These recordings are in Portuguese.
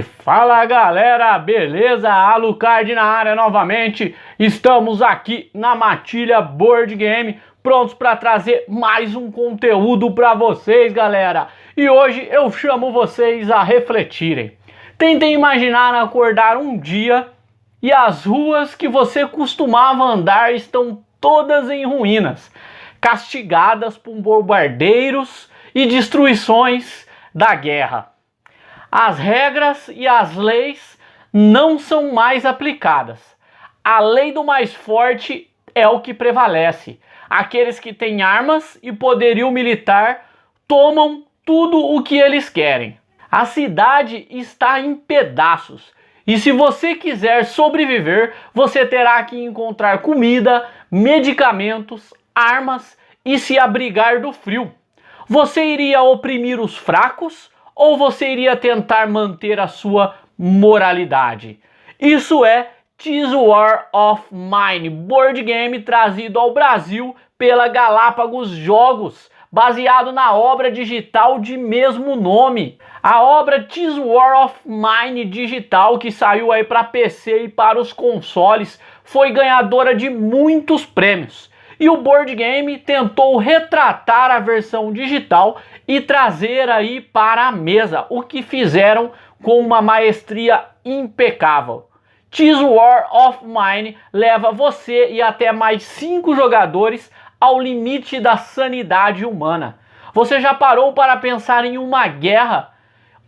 Fala galera, beleza? Alucard na área novamente. Estamos aqui na Matilha Board Game, prontos para trazer mais um conteúdo para vocês, galera. E hoje eu chamo vocês a refletirem. Tentem imaginar acordar um dia e as ruas que você costumava andar estão todas em ruínas, castigadas por bombardeiros e destruições da guerra. As regras e as leis não são mais aplicadas. A lei do mais forte é o que prevalece. Aqueles que têm armas e poderio militar tomam tudo o que eles querem. A cidade está em pedaços. E se você quiser sobreviver, você terá que encontrar comida, medicamentos, armas e se abrigar do frio. Você iria oprimir os fracos ou você iria tentar manter a sua moralidade? Isso é This War of Mine, board game trazido ao Brasil pela Galápagos Jogos, baseado na obra digital de mesmo nome. A obra This War of Mine digital, que saiu aí para PC e para os consoles, foi ganhadora de muitos prêmios. E o board game tentou retratar a versão digital e trazer aí para a mesa, o que fizeram com uma maestria impecável. This War of Mine leva você e até mais 5 jogadores ao limite da sanidade humana. Você já parou para pensar em uma guerra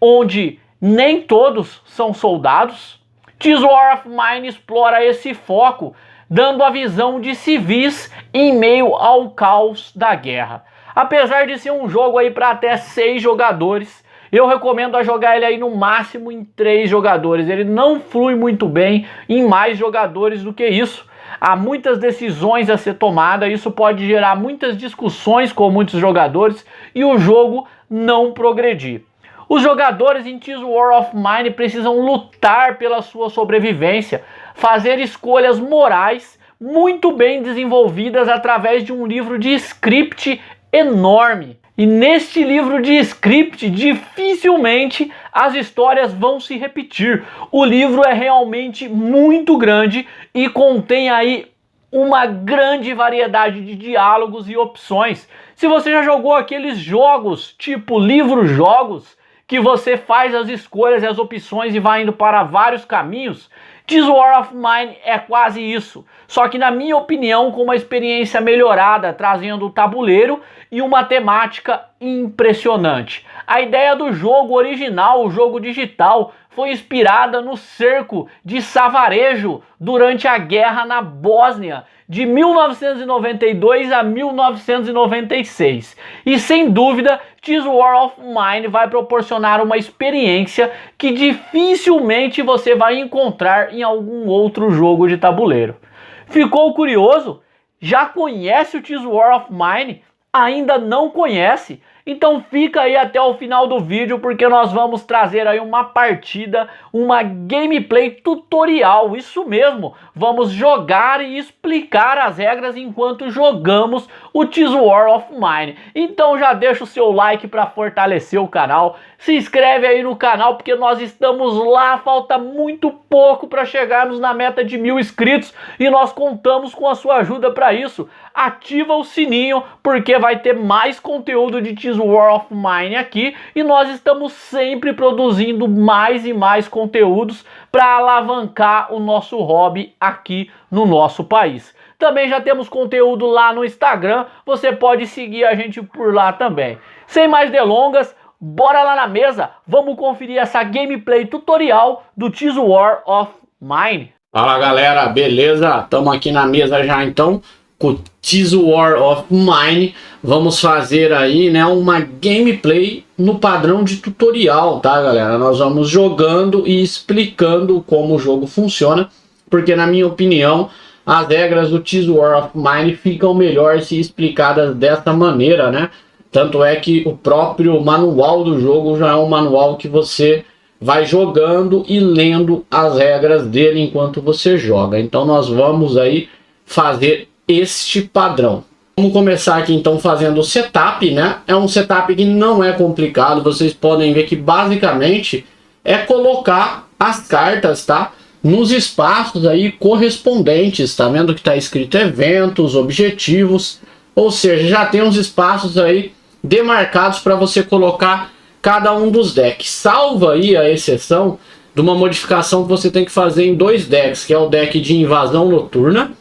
onde nem todos são soldados? This War of Mine explora esse foco, dando a visão de civis em meio ao caos da guerra. Apesar de ser um jogo aí para até 6 jogadores, eu recomendo a jogar ele aí no máximo em 3 jogadores. Ele não flui muito bem em mais jogadores do que isso. Há muitas decisões a ser tomadas, isso pode gerar muitas discussões com muitos jogadores e o jogo não progredir. Os jogadores em This War of Mine precisam lutar pela sua sobrevivência, fazer escolhas morais muito bem desenvolvidas através de um livro de script enorme. E neste livro de script, dificilmente as histórias vão se repetir. O livro é realmente muito grande e contém aí uma grande variedade de diálogos e opções. Se você já jogou aqueles jogos tipo livro-jogos, que você faz as escolhas e as opções e vai indo para vários caminhos, This War of Mine é quase isso. Só que na minha opinião com uma experiência melhorada, trazendo o tabuleiro e uma temática impressionante. A ideia do jogo original, o jogo digital, foi inspirada no cerco de Savarejo durante a guerra na Bósnia, de 1992 a 1996. E sem dúvida, This War of Mine vai proporcionar uma experiência que dificilmente você vai encontrar em algum outro jogo de tabuleiro. Ficou curioso? Já conhece o This War of Mine? Ainda não conhece? Então fica aí até o final do vídeo, porque nós vamos trazer aí uma partida, uma gameplay tutorial, isso mesmo. Vamos jogar e explicar as regras enquanto jogamos o This War of Mine. Então já deixa o seu like para fortalecer o canal, se inscreve aí no canal, porque nós estamos lá, falta muito pouco para chegarmos na meta de 1000 inscritos e nós contamos com a sua ajuda para isso. Ativa o sininho, porque vai ter mais conteúdo de This War of Mine aqui e nós estamos sempre produzindo mais e mais conteúdos para alavancar o nosso hobby aqui no nosso país. Também já temos conteúdo lá no Instagram, você pode seguir a gente por lá também. Sem mais delongas, bora lá na mesa, vamos conferir essa gameplay tutorial do This War of Mine. Fala galera, beleza? Estamos aqui na mesa já então com This War of Mine. Vamos fazer aí, né, uma gameplay no padrão de tutorial, tá galera? Nós vamos jogando e explicando como o jogo funciona, porque na minha opinião as regras do This War of Mine ficam melhor se explicadas dessa maneira, né? Tanto é que o próprio manual do jogo já é um manual que você vai jogando e lendo as regras dele enquanto você joga. Então nós vamos aí fazer este padrão. Vamos começar aqui então fazendo o setup, né? É um setup que não é complicado, vocês podem ver que basicamente é colocar as cartas, tá? Nos espaços aí correspondentes, tá vendo que tá escrito eventos, objetivos, ou seja, já tem uns espaços aí demarcados para você colocar cada um dos decks. Salva aí a exceção de uma modificação que você tem que fazer em 2 decks, que é o deck de invasão noturna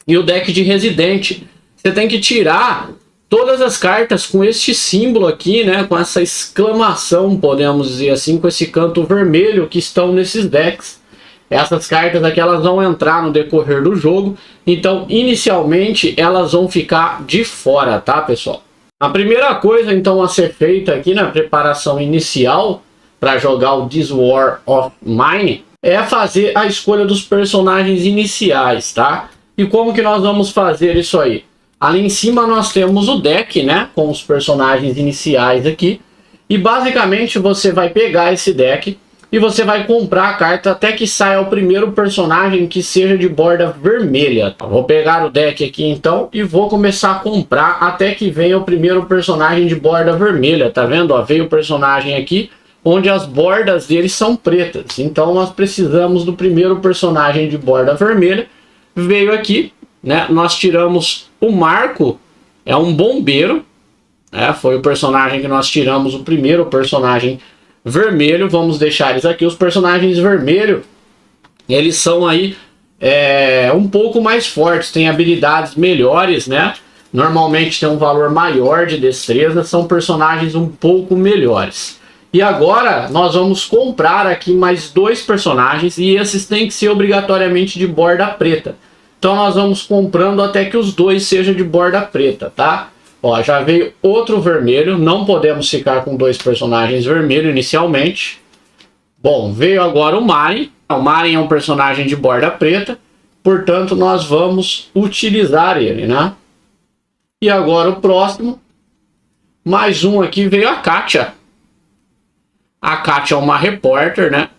e o deck de residente. Você tem que tirar todas as cartas com este símbolo aqui, né, com essa exclamação, podemos dizer assim, com esse canto vermelho que estão nesses decks. Essas cartas aqui elas vão entrar no decorrer do jogo, então inicialmente elas vão ficar de fora, tá, pessoal? A primeira coisa então a ser feita aqui na preparação inicial para jogar o This War of Mine é fazer a escolha dos personagens iniciais, tá? E como que nós vamos fazer isso aí? Ali em cima nós temos o deck, né, com os personagens iniciais aqui, e basicamente você vai pegar esse deck e você vai comprar a carta até que saia o primeiro personagem que seja de borda vermelha. Vou pegar o deck aqui então e vou começar a comprar até que venha o primeiro personagem de borda vermelha. Tá vendo? Ó, veio o personagem aqui onde as bordas dele são pretas. Então nós precisamos do primeiro personagem de borda vermelha. Veio aqui, né? Nós tiramos o Marco, é um bombeiro. Foi o personagem que nós tiramos, o primeiro personagem vermelho. Vamos deixar eles aqui. Os personagens vermelhos, eles são aí um pouco mais fortes, têm habilidades melhores, né? Normalmente tem um valor maior de destreza, são personagens um pouco melhores. E agora nós vamos comprar aqui mais 2 personagens e esses têm que ser obrigatoriamente de borda preta. Então nós vamos comprando até que os 2 sejam de borda preta, tá? Ó, já veio outro vermelho, não podemos ficar com 2 personagens vermelhos inicialmente. Bom, veio agora o Marin. O Marin é um personagem de borda preta, portanto nós vamos utilizar ele, né? E agora o próximo, mais um aqui, veio a Katia. A Katia é uma repórter, né?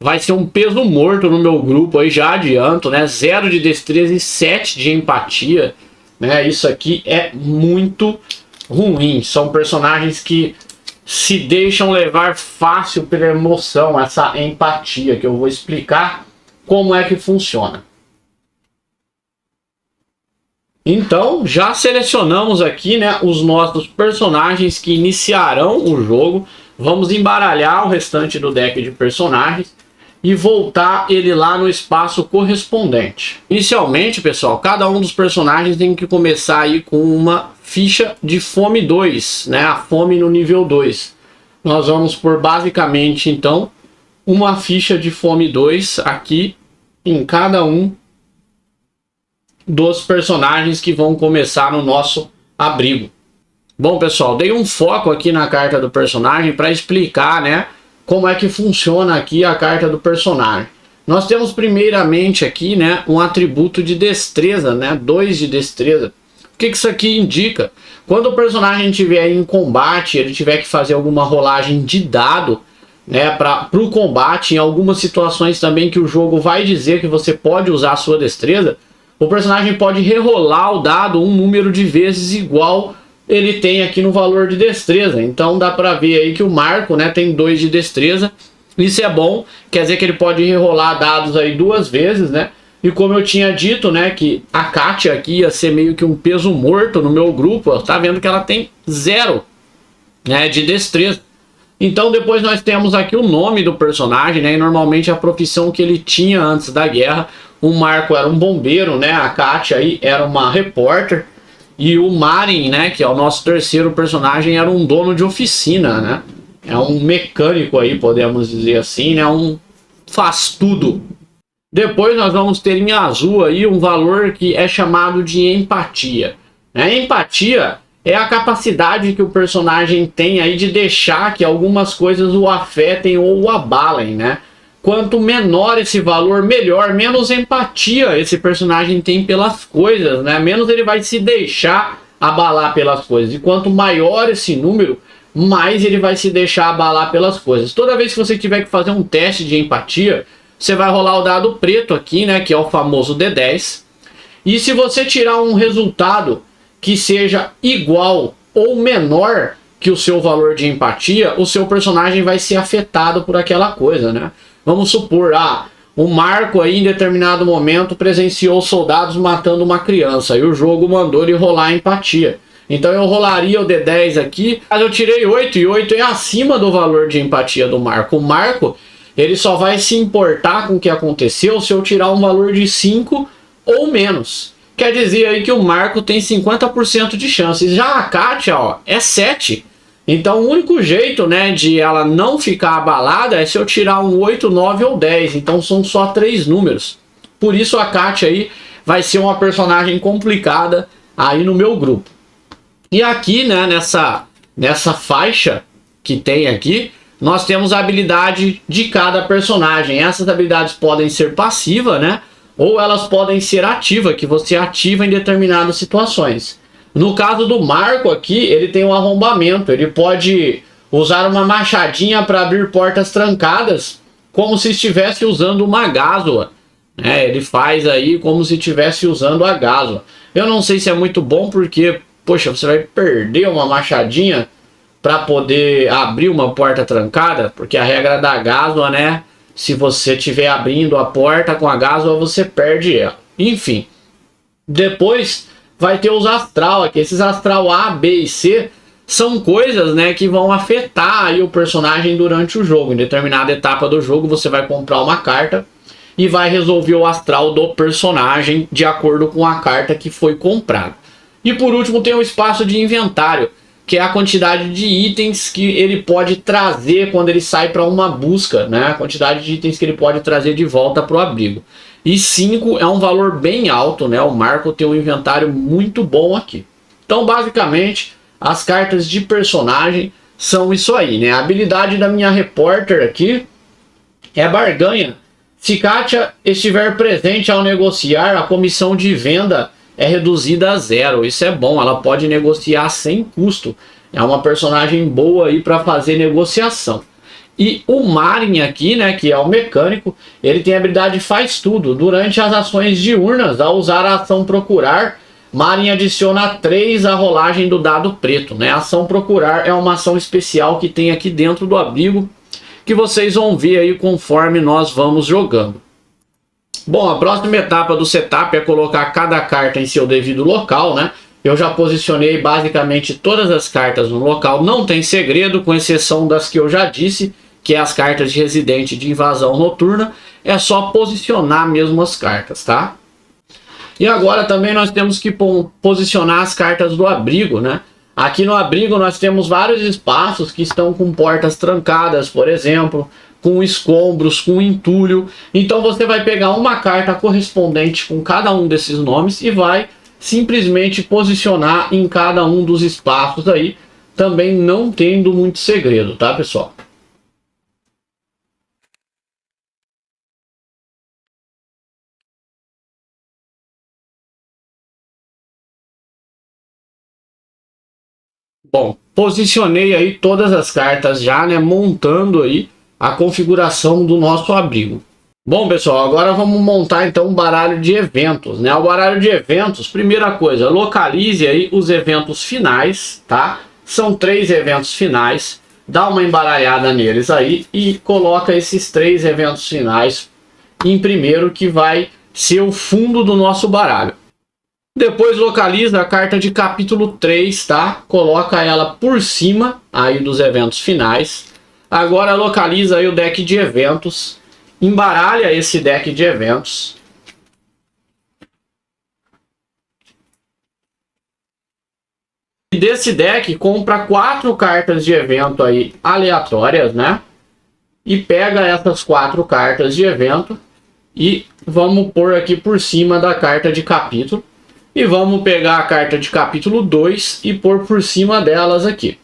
Vai ser um peso morto no meu grupo aí, já adianto, né? 0 de destreza e 7 de empatia. Isso aqui é muito ruim. São personagens que se deixam levar fácil pela emoção, essa empatia, que eu vou explicar como é que funciona. Então, já selecionamos aqui, né, os nossos personagens que iniciarão o jogo. Vamos embaralhar o restante do deck de personagens e voltar ele lá no espaço correspondente. Inicialmente, pessoal, cada um dos personagens tem que começar aí com uma ficha de fome 2, né? A fome no nível 2. Nós vamos por basicamente, então, uma ficha de fome 2 aqui em cada um dos personagens que vão começar no nosso abrigo. Bom, pessoal, dei um foco aqui na carta do personagem para explicar, né, como é que funciona aqui a carta do personagem. Nós temos primeiramente aqui, né, um atributo de destreza, né, 2 de destreza. O que isso aqui indica? Quando o personagem estiver em combate, ele tiver que fazer alguma rolagem de dado, né, para o combate, em algumas situações também que o jogo vai dizer que você pode usar a sua destreza, o personagem pode rerolar o dado um número de vezes igual ele tem aqui no valor de destreza. Então dá pra ver aí que o Marco, né, tem 2 de destreza. Isso é bom, quer dizer que ele pode rerolar dados aí 2 vezes, né? E como eu tinha dito, né, que a Katia aqui ia ser meio que um peso morto no meu grupo, ó, tá vendo que ela tem 0, né, de destreza. Então depois nós temos aqui o nome do personagem, né, e normalmente a profissão que ele tinha antes da guerra. O Marco era um bombeiro, né, a Katia aí era uma repórter. E o Marin, né, que é o nosso terceiro personagem, era um dono de oficina, né? É um mecânico aí, podemos dizer assim, né? Faz tudo. Depois nós vamos ter em azul aí um valor que é chamado de empatia. A empatia é a capacidade que o personagem tem aí de deixar que algumas coisas o afetem ou o abalem, né? Quanto menor esse valor, melhor, menos empatia esse personagem tem pelas coisas, né? Menos ele vai se deixar abalar pelas coisas. E quanto maior esse número, mais ele vai se deixar abalar pelas coisas. Toda vez que você tiver que fazer um teste de empatia, você vai rolar o dado preto aqui, né? Que é o famoso D10. E se você tirar um resultado que seja igual ou menor que o seu valor de empatia, o seu personagem vai ser afetado por aquela coisa, né? Vamos supor, o Marco aí em determinado momento presenciou soldados matando uma criança e o jogo mandou ele rolar a empatia. Então eu rolaria o D10 aqui, mas eu tirei 8 e 8 é acima do valor de empatia do Marco. O Marco, ele só vai se importar com o que aconteceu se eu tirar um valor de 5 ou menos. Quer dizer aí que o Marco tem 50% de chances. Já a Kátia, ó, é 7. Então o único jeito, né, de ela não ficar abalada é se eu tirar um 8, 9 ou 10. Então são só 3 números. Por isso a Kátia aí vai ser uma personagem complicada aí no meu grupo. E aqui, né, nessa faixa que tem aqui, nós temos a habilidade de cada personagem. Essas habilidades podem ser passivas, né? Ou elas podem ser ativas, que você ativa em determinadas situações. No caso do Marco aqui, ele tem um arrombamento. Ele pode usar uma machadinha para abrir portas trancadas, como se estivesse usando uma gásula. Ele faz aí como se estivesse usando a gásula. Eu não sei se é muito bom, porque, poxa, você vai perder uma machadinha para poder abrir uma porta trancada, porque a regra da gásula, né? Se você estiver abrindo a porta com a gásula, você perde ela. Enfim, depois vai ter os astral aqui. Esses astral A, B e C são coisas, né, que vão afetar aí o personagem durante o jogo. Em determinada etapa do jogo, você vai comprar uma carta e vai resolver o astral do personagem de acordo com a carta que foi comprada. E por último tem o espaço de inventário, que é a quantidade de itens que ele pode trazer quando ele sai para uma busca, né? A quantidade de itens que ele pode trazer de volta para o abrigo. E 5 é um valor bem alto, né? O Marco tem um inventário muito bom aqui. Então, basicamente, as cartas de personagem são isso aí, né? A habilidade da minha repórter aqui é barganha. Se Kátia estiver presente ao negociar, a comissão de venda é reduzida a 0. Isso é bom, ela pode negociar sem custo. É uma personagem boa aí para fazer negociação. E o Marin aqui, né, que é o mecânico, ele tem a habilidade faz tudo. Durante as ações diurnas, ao usar a ação procurar, Marin adiciona 3 à rolagem do dado preto, né? A ação procurar é uma ação especial que tem aqui dentro do abrigo, que vocês vão ver aí conforme nós vamos jogando. Bom, a próxima etapa do setup é colocar cada carta em seu devido local, né? Eu já posicionei basicamente todas as cartas no local, não tem segredo, com exceção das que eu já disse, que é as cartas de residente de invasão noturna. É só posicionar mesmo as cartas, tá? E agora também nós temos que posicionar as cartas do abrigo, né? Aqui no abrigo nós temos vários espaços que estão com portas trancadas, por exemplo, com escombros, com entulho. Então você vai pegar uma carta correspondente com cada um desses nomes e vai simplesmente posicionar em cada um dos espaços aí, também não tendo muito segredo, tá, pessoal? Bom, posicionei aí todas as cartas já, né, montando aí a configuração do nosso abrigo. Bom, pessoal, agora vamos montar então um baralho de eventos, né? O baralho de eventos, primeira coisa, localize aí os eventos finais, tá? São 3 eventos finais, dá uma embaralhada neles aí e coloca esses 3 eventos finais em primeiro, que vai ser o fundo do nosso baralho. Depois localiza a carta de capítulo 3, tá? Coloca ela por cima aí dos eventos finais. Agora localiza aí o deck de eventos. Embaralha esse deck de eventos. E desse deck compra 4 cartas de evento aí aleatórias, né? E pega essas 4 cartas de evento e vamos pôr aqui por cima da carta de capítulo. E vamos pegar a carta de capítulo 2 e pôr por cima delas aqui.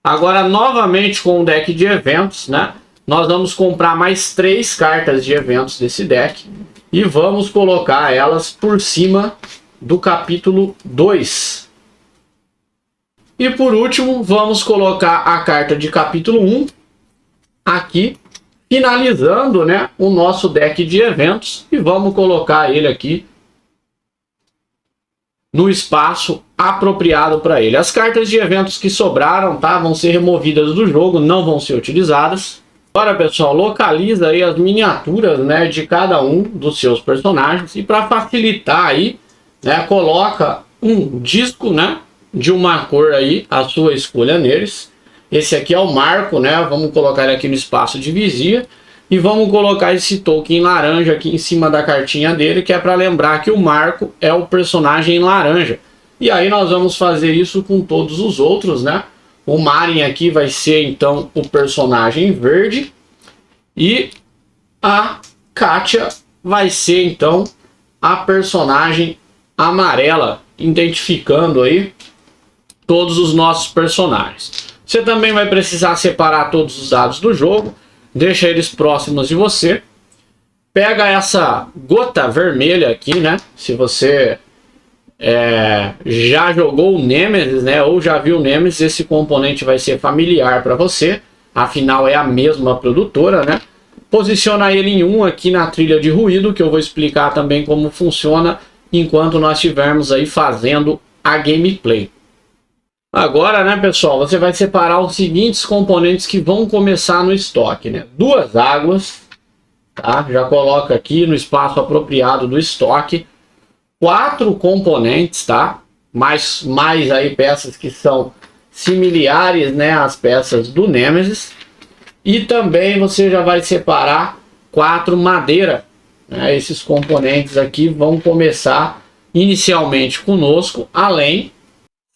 Agora, novamente com o deck de eventos, né? Nós vamos comprar mais 3 cartas de eventos desse deck. E vamos colocar elas por cima do capítulo 2. E por último, vamos colocar a carta de capítulo 1 aqui, finalizando, né, o nosso deck de eventos, e vamos colocar ele aqui no espaço apropriado para ele. As cartas de eventos que sobraram, tá, vão ser removidas do jogo, não vão ser utilizadas. Agora, pessoal, localiza aí as miniaturas, né, de cada um dos seus personagens, e para facilitar aí, né, coloca um disco, né, de uma cor aí, a sua escolha neles. Esse aqui é o Marco, né, vamos colocar ele aqui no espaço de vigia, e vamos colocar esse token laranja aqui em cima da cartinha dele, que é para lembrar que o Marco é o personagem laranja. E aí nós vamos fazer isso com todos os outros, né? O Marin aqui vai ser então o personagem verde, e a Kátia vai ser então a personagem amarela, identificando aí todos os nossos personagens. Você também vai precisar separar todos os dados do jogo, deixa eles próximos de você, pega essa gota vermelha aqui, né? Se você já jogou o Nemesis, né, ou já viu o Nemesis, esse componente vai ser familiar para você, afinal é a mesma produtora, né? Posiciona ele em 1 aqui na trilha de ruído, que eu vou explicar também como funciona enquanto nós estivermos aí fazendo a gameplay. Agora, né, pessoal, você vai separar os seguintes componentes que vão começar no estoque, né? 2 águas, tá? Já coloca aqui no espaço apropriado do estoque. 4 componentes, tá? Mais aí peças que são similares, né, às peças do Nemesis. E também você já vai separar 4 madeira, né? Esses componentes aqui vão começar inicialmente conosco, além...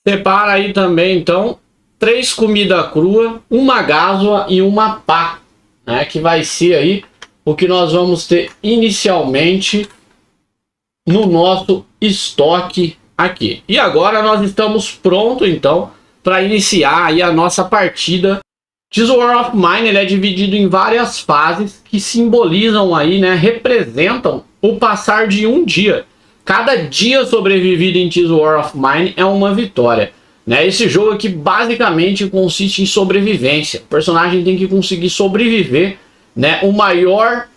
Separa aí também, então, 3 comida crua, 1 gásua e 1 pá, né? Que vai ser aí o que nós vamos ter inicialmente no nosso estoque aqui. E agora nós estamos prontos, então, para iniciar aí a nossa partida. This War of Mine, ele é dividido em várias fases que simbolizam aí, né? Representam o passar de um dia. Cada dia sobrevivido em This War of Mine é uma vitória, né? Esse jogo aqui basicamente consiste em sobrevivência. O personagem tem que conseguir sobreviver, né,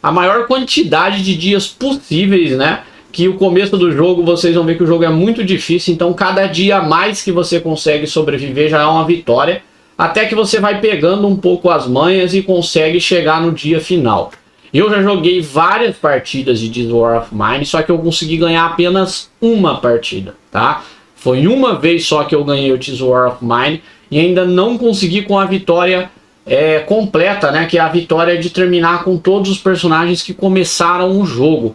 a maior quantidade de dias possíveis, né? Que o começo do jogo vocês vão ver que o jogo é muito difícil, então cada dia a mais que você consegue sobreviver já é uma vitória, até que você vai pegando um pouco as manhas e consegue chegar no dia final. Eu já joguei várias partidas de This War of Mine, só que eu consegui ganhar apenas uma partida, tá? Foi uma vez só que eu ganhei o This War of Mine e ainda não consegui com a vitória completa, né? Que é a vitória de terminar com todos os personagens que começaram o jogo.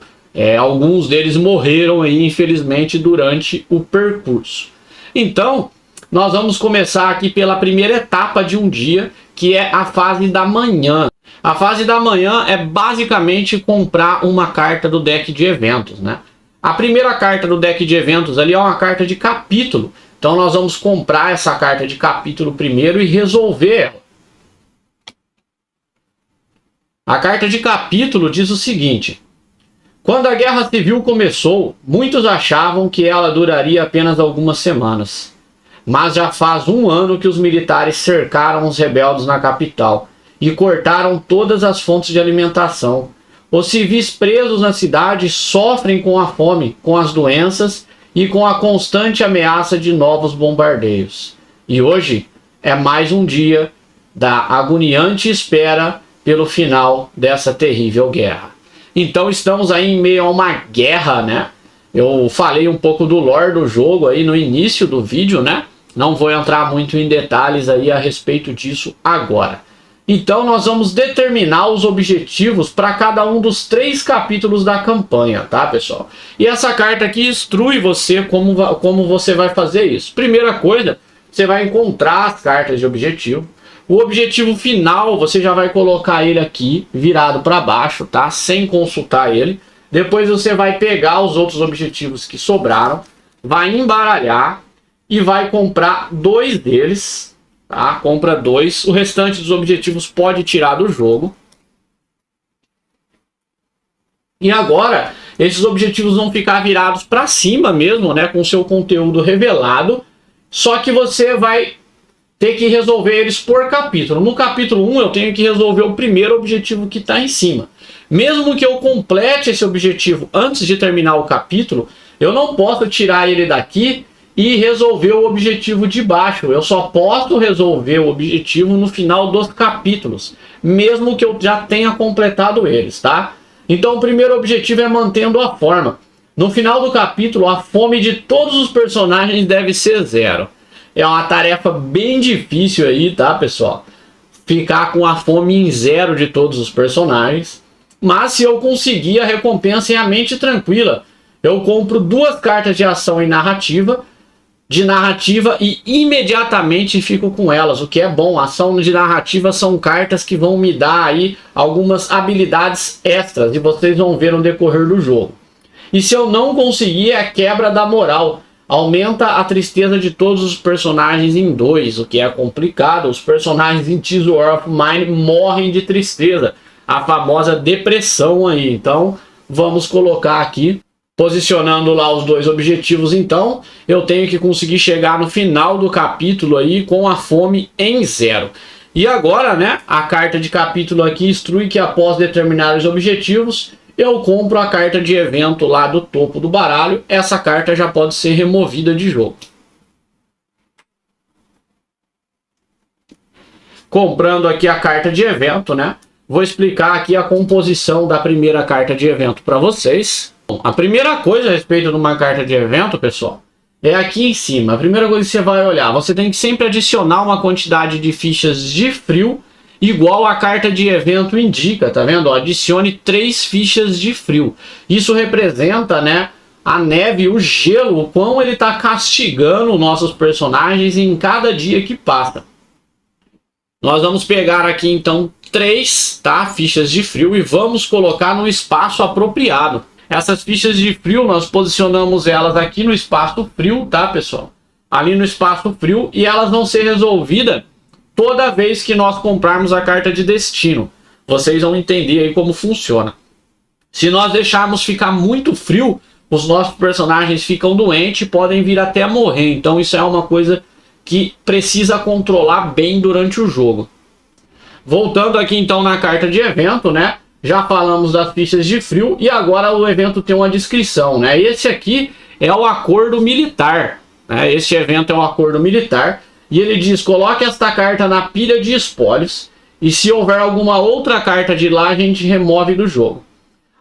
Alguns deles morreram aí, infelizmente, durante o percurso. Então, nós vamos começar aqui pela primeira etapa de um dia, que é a fase da manhã. A fase da manhã é basicamente comprar uma carta do deck de eventos, né? A primeira carta do deck de eventos ali é uma carta de capítulo. Então nós vamos comprar essa carta de capítulo primeiro e resolver ela. A carta de capítulo diz o seguinte: quando a Guerra Civil começou, muitos achavam que ela duraria apenas algumas semanas. Mas já faz 1 ano que os militares cercaram os rebeldes na capital e cortaram todas as fontes de alimentação. Os civis presos na cidade sofrem com a fome, com as doenças e com a constante ameaça de novos bombardeios. E hoje é mais um dia da agoniante espera pelo final dessa terrível guerra. Então estamos aí em meio a uma guerra, né? Eu falei um pouco do lore do jogo aí no início do vídeo, né? Não vou entrar muito em detalhes aí a respeito disso agora. Então nós vamos determinar os objetivos para cada um dos 3 capítulos da campanha, tá, pessoal? E essa carta aqui instrui você como você vai fazer isso. Primeira coisa, você vai encontrar as cartas de objetivo. O objetivo final, você já vai colocar ele aqui, virado para baixo, tá? Sem consultar ele. Depois você vai pegar os outros objetivos que sobraram, vai embaralhar e vai comprar 2 deles. Tá? Compra 2, o restante dos objetivos pode tirar do jogo. E agora, esses objetivos vão ficar virados para cima mesmo, né? Com seu conteúdo revelado. Só que você vai ter que resolver eles por capítulo. No capítulo 1 eu tenho que resolver o primeiro objetivo que está em cima. Mesmo que eu complete esse objetivo antes de terminar o capítulo, eu não posso tirar ele daqui e resolver o objetivo de baixo. Eu só posso resolver o objetivo no final dos capítulos, mesmo que eu já tenha completado eles, tá? Então o primeiro objetivo é mantendo a forma. No final do capítulo, a fome de todos os personagens deve ser 0. É uma tarefa bem difícil aí, tá, pessoal? Ficar com a fome em 0 de todos os personagens. Mas se eu conseguir, a recompensa é a mente tranquila. Eu compro 2 cartas de ação e narrativa, e imediatamente fico com elas, o que é bom. Ação de narrativa são cartas que vão me dar aí algumas habilidades extras e vocês vão ver no decorrer do jogo. E se eu não conseguir, é a quebra da moral. Aumenta a tristeza de todos os personagens em 2, o que é complicado. Os personagens em This War of Mine morrem de tristeza, a famosa depressão aí. Então vamos colocar aqui, posicionando lá os 2 objetivos. Então eu tenho que conseguir chegar no final do capítulo aí com a fome em 0. E agora, né, a carta de capítulo aqui instrui que após determinar os objetivos, eu compro a carta de evento lá do topo do baralho. Essa carta já pode ser removida de jogo. Comprando aqui a carta de evento, né? Vou explicar aqui a composição da primeira carta de evento para vocês. Bom, a primeira coisa a respeito de uma carta de evento, pessoal, é aqui em cima. A primeira coisa que você vai olhar, você tem que sempre adicionar uma quantidade de fichas de frio igual a carta de evento indica, tá vendo? Adicione 3 fichas de frio. Isso representa, né, a neve, o gelo, o quão ele tá castigando nossos personagens em cada dia que passa. Nós vamos pegar aqui então 3, tá, fichas de frio e vamos colocar no espaço apropriado. Essas fichas de frio nós posicionamos elas aqui no espaço frio, tá, pessoal? Ali no espaço frio, e elas vão ser resolvidas toda vez que nós comprarmos a carta de destino. Vocês vão entender aí como funciona. Se nós deixarmos ficar muito frio, os nossos personagens ficam doentes e podem vir até a morrer. Então isso é uma coisa que precisa controlar bem durante o jogo. Voltando aqui então na carta de evento, né? Já falamos das fichas de frio e agora o evento tem uma descrição, né? Esse aqui é o acordo militar, né? Este evento é um acordo militar. E ele diz, coloque esta carta na pilha de espólios, e se houver alguma outra carta de lá, a gente remove do jogo.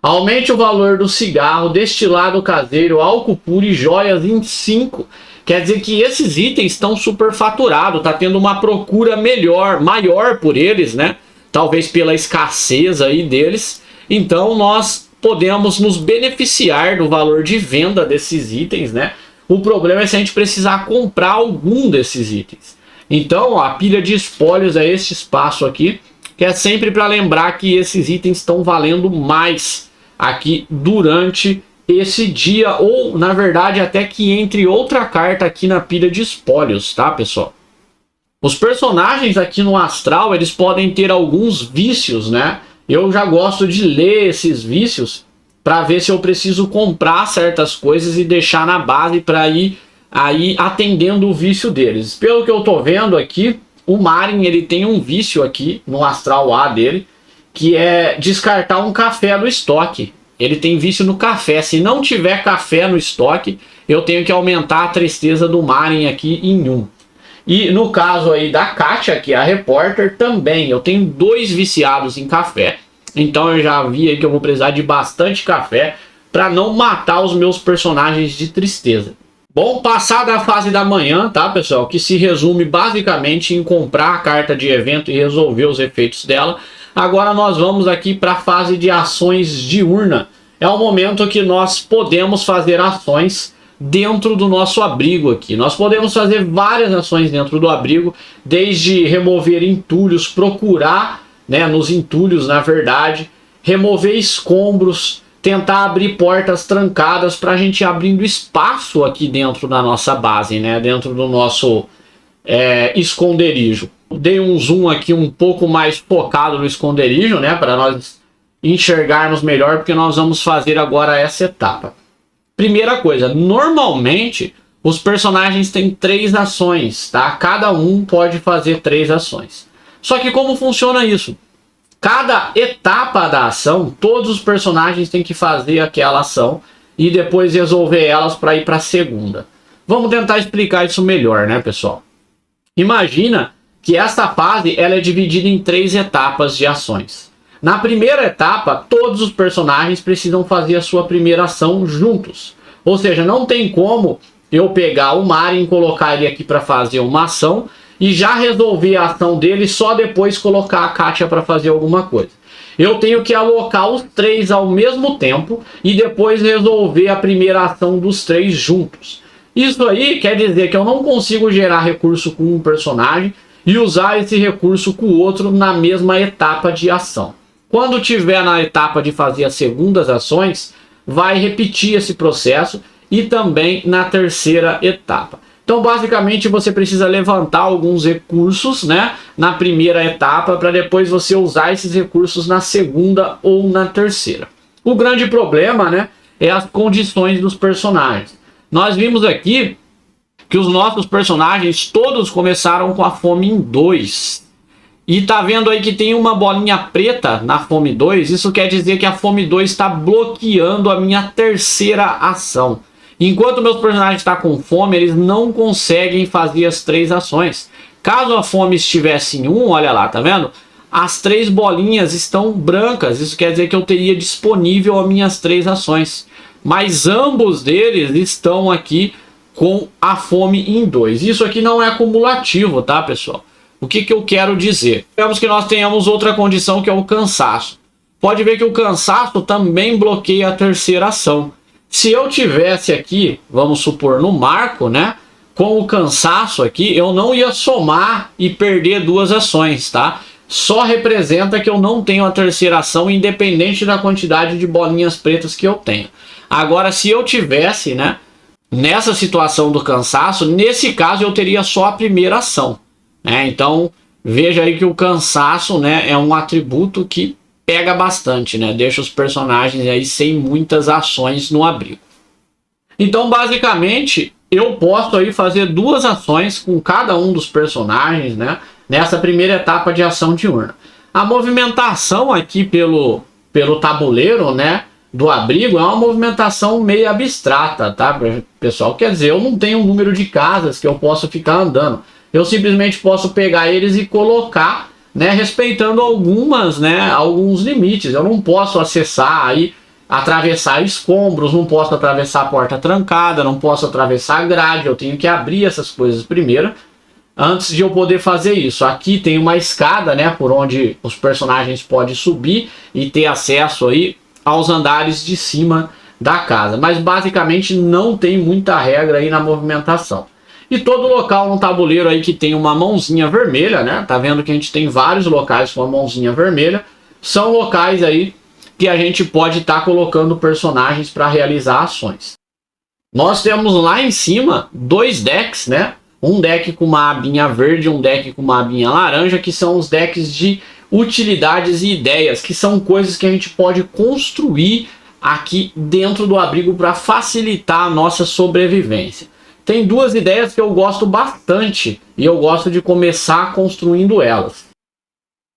Aumente o valor do cigarro, destilado caseiro, álcool puro e joias em 5. Quer dizer que esses itens estão superfaturados, tá tendo uma procura maior por eles, né? Talvez pela escassez aí deles. Então nós podemos nos beneficiar do valor de venda desses itens, né? O problema é se a gente precisar comprar algum desses itens. Então, ó, a pilha de espólios é este espaço aqui, que é sempre para lembrar que esses itens estão valendo mais aqui durante esse dia, ou na verdade até que entre outra carta aqui na pilha de espólios, tá, pessoal? Os personagens aqui no astral, eles podem ter alguns vícios, né? Eu já gosto de ler esses vícios para ver se eu preciso comprar certas coisas e deixar na base para ir aí atendendo o vício deles. Pelo que eu tô vendo aqui, o Marin, ele tem um vício aqui no astral A dele, que é descartar um café do estoque. Ele tem vício no café. Se não tiver café no estoque, eu tenho que aumentar a tristeza do Marin aqui em 1. E no caso aí da Katia, que é a repórter, também eu tenho 2 viciados em café. Então eu já vi aí que eu vou precisar de bastante café para não matar os meus personagens de tristeza. Bom, passada a fase da manhã, tá, pessoal? Que se resume basicamente em comprar a carta de evento e resolver os efeitos dela. Agora nós vamos aqui para a fase de ações diurna. É o momento que nós podemos fazer ações dentro do nosso abrigo aqui. Nós podemos fazer várias ações dentro do abrigo, desde remover entulhos, procurar, né, nos entulhos, na verdade, remover escombros, tentar abrir portas trancadas para a gente ir abrindo espaço aqui dentro da nossa base, né, dentro do nosso esconderijo. Dei um zoom aqui um pouco mais focado no esconderijo, né, para nós enxergarmos melhor, porque nós vamos fazer agora essa etapa. Primeira coisa, normalmente os personagens têm 3 ações, tá? Cada um pode fazer 3 ações. Só que como funciona isso? Cada etapa da ação, todos os personagens têm que fazer aquela ação e depois resolver elas para ir para a segunda. Vamos tentar explicar isso melhor, né, pessoal? Imagina que essa fase ela é dividida em 3 etapas de ações. Na primeira etapa, todos os personagens precisam fazer a sua primeira ação juntos. Ou seja, não tem como eu pegar o Mario e colocar ele aqui para fazer uma ação e já resolver a ação dele só depois colocar a Katia para fazer alguma coisa. Eu tenho que alocar os 3 ao mesmo tempo e depois resolver a primeira ação dos 3 juntos. Isso aí quer dizer que eu não consigo gerar recurso com um personagem e usar esse recurso com o outro na mesma etapa de ação. Quando tiver na etapa de fazer as segundas ações, vai repetir esse processo e também na terceira etapa. Então, basicamente, você precisa levantar alguns recursos, né, na primeira etapa para depois você usar esses recursos na segunda ou na terceira. O grande problema, né, é as condições dos personagens. Nós vimos aqui que os nossos personagens todos começaram com a fome em 2. E tá vendo aí que tem uma bolinha preta na fome 2? Isso quer dizer que a fome 2 está bloqueando a minha terceira ação. Enquanto meus personagens estão com fome, eles não conseguem fazer as 3 ações. Caso a fome estivesse em 1, olha lá, tá vendo? As 3 bolinhas estão brancas. Isso quer dizer que eu teria disponível as minhas 3 ações. Mas ambos deles estão aqui com a fome em 2. Isso aqui não é acumulativo, tá, pessoal? O que eu quero dizer? Digamos que nós tenhamos outra condição que é o cansaço. Pode ver que o cansaço também bloqueia a terceira ação. Se eu tivesse aqui, vamos supor, no marco, né? Com o cansaço aqui, eu não ia somar e perder 2 ações, tá? Só representa que eu não tenho a terceira ação, independente da quantidade de bolinhas pretas que eu tenho. Agora, se eu tivesse, né, nessa situação do cansaço, nesse caso eu teria só a primeira ação, né? Então, veja aí que o cansaço, né, é um atributo que pega bastante, né? Deixa os personagens aí sem muitas ações no abrigo. Então, basicamente, eu posso aí fazer 2 ações com cada um dos personagens, né, nessa primeira etapa de ação diurna. A movimentação aqui pelo tabuleiro, né, do abrigo é uma movimentação meio abstrata, tá, pessoal? Quer dizer, eu não tenho um número de casas que eu posso ficar andando. Eu simplesmente posso pegar eles e colocar, né, respeitando alguns limites. Eu não posso acessar aí, atravessar escombros, não posso atravessar a porta trancada, não posso atravessar a grade. Eu tenho que abrir essas coisas primeiro, antes de eu poder fazer isso. Aqui tem uma escada, né, por onde os personagens podem subir e ter acesso aí aos andares de cima da casa. Mas basicamente não tem muita regra aí na movimentação. E todo local no tabuleiro aí que tem uma mãozinha vermelha, né? Tá vendo que a gente tem vários locais com a mãozinha vermelha. São locais aí que a gente pode estar colocando personagens para realizar ações. Nós temos lá em cima 2 decks, né? Um deck com uma abinha verde e um deck com uma abinha laranja, que são os decks de utilidades e ideias, que são coisas que a gente pode construir aqui dentro do abrigo para facilitar a nossa sobrevivência. Tem 2 ideias que eu gosto bastante e eu gosto de começar construindo elas.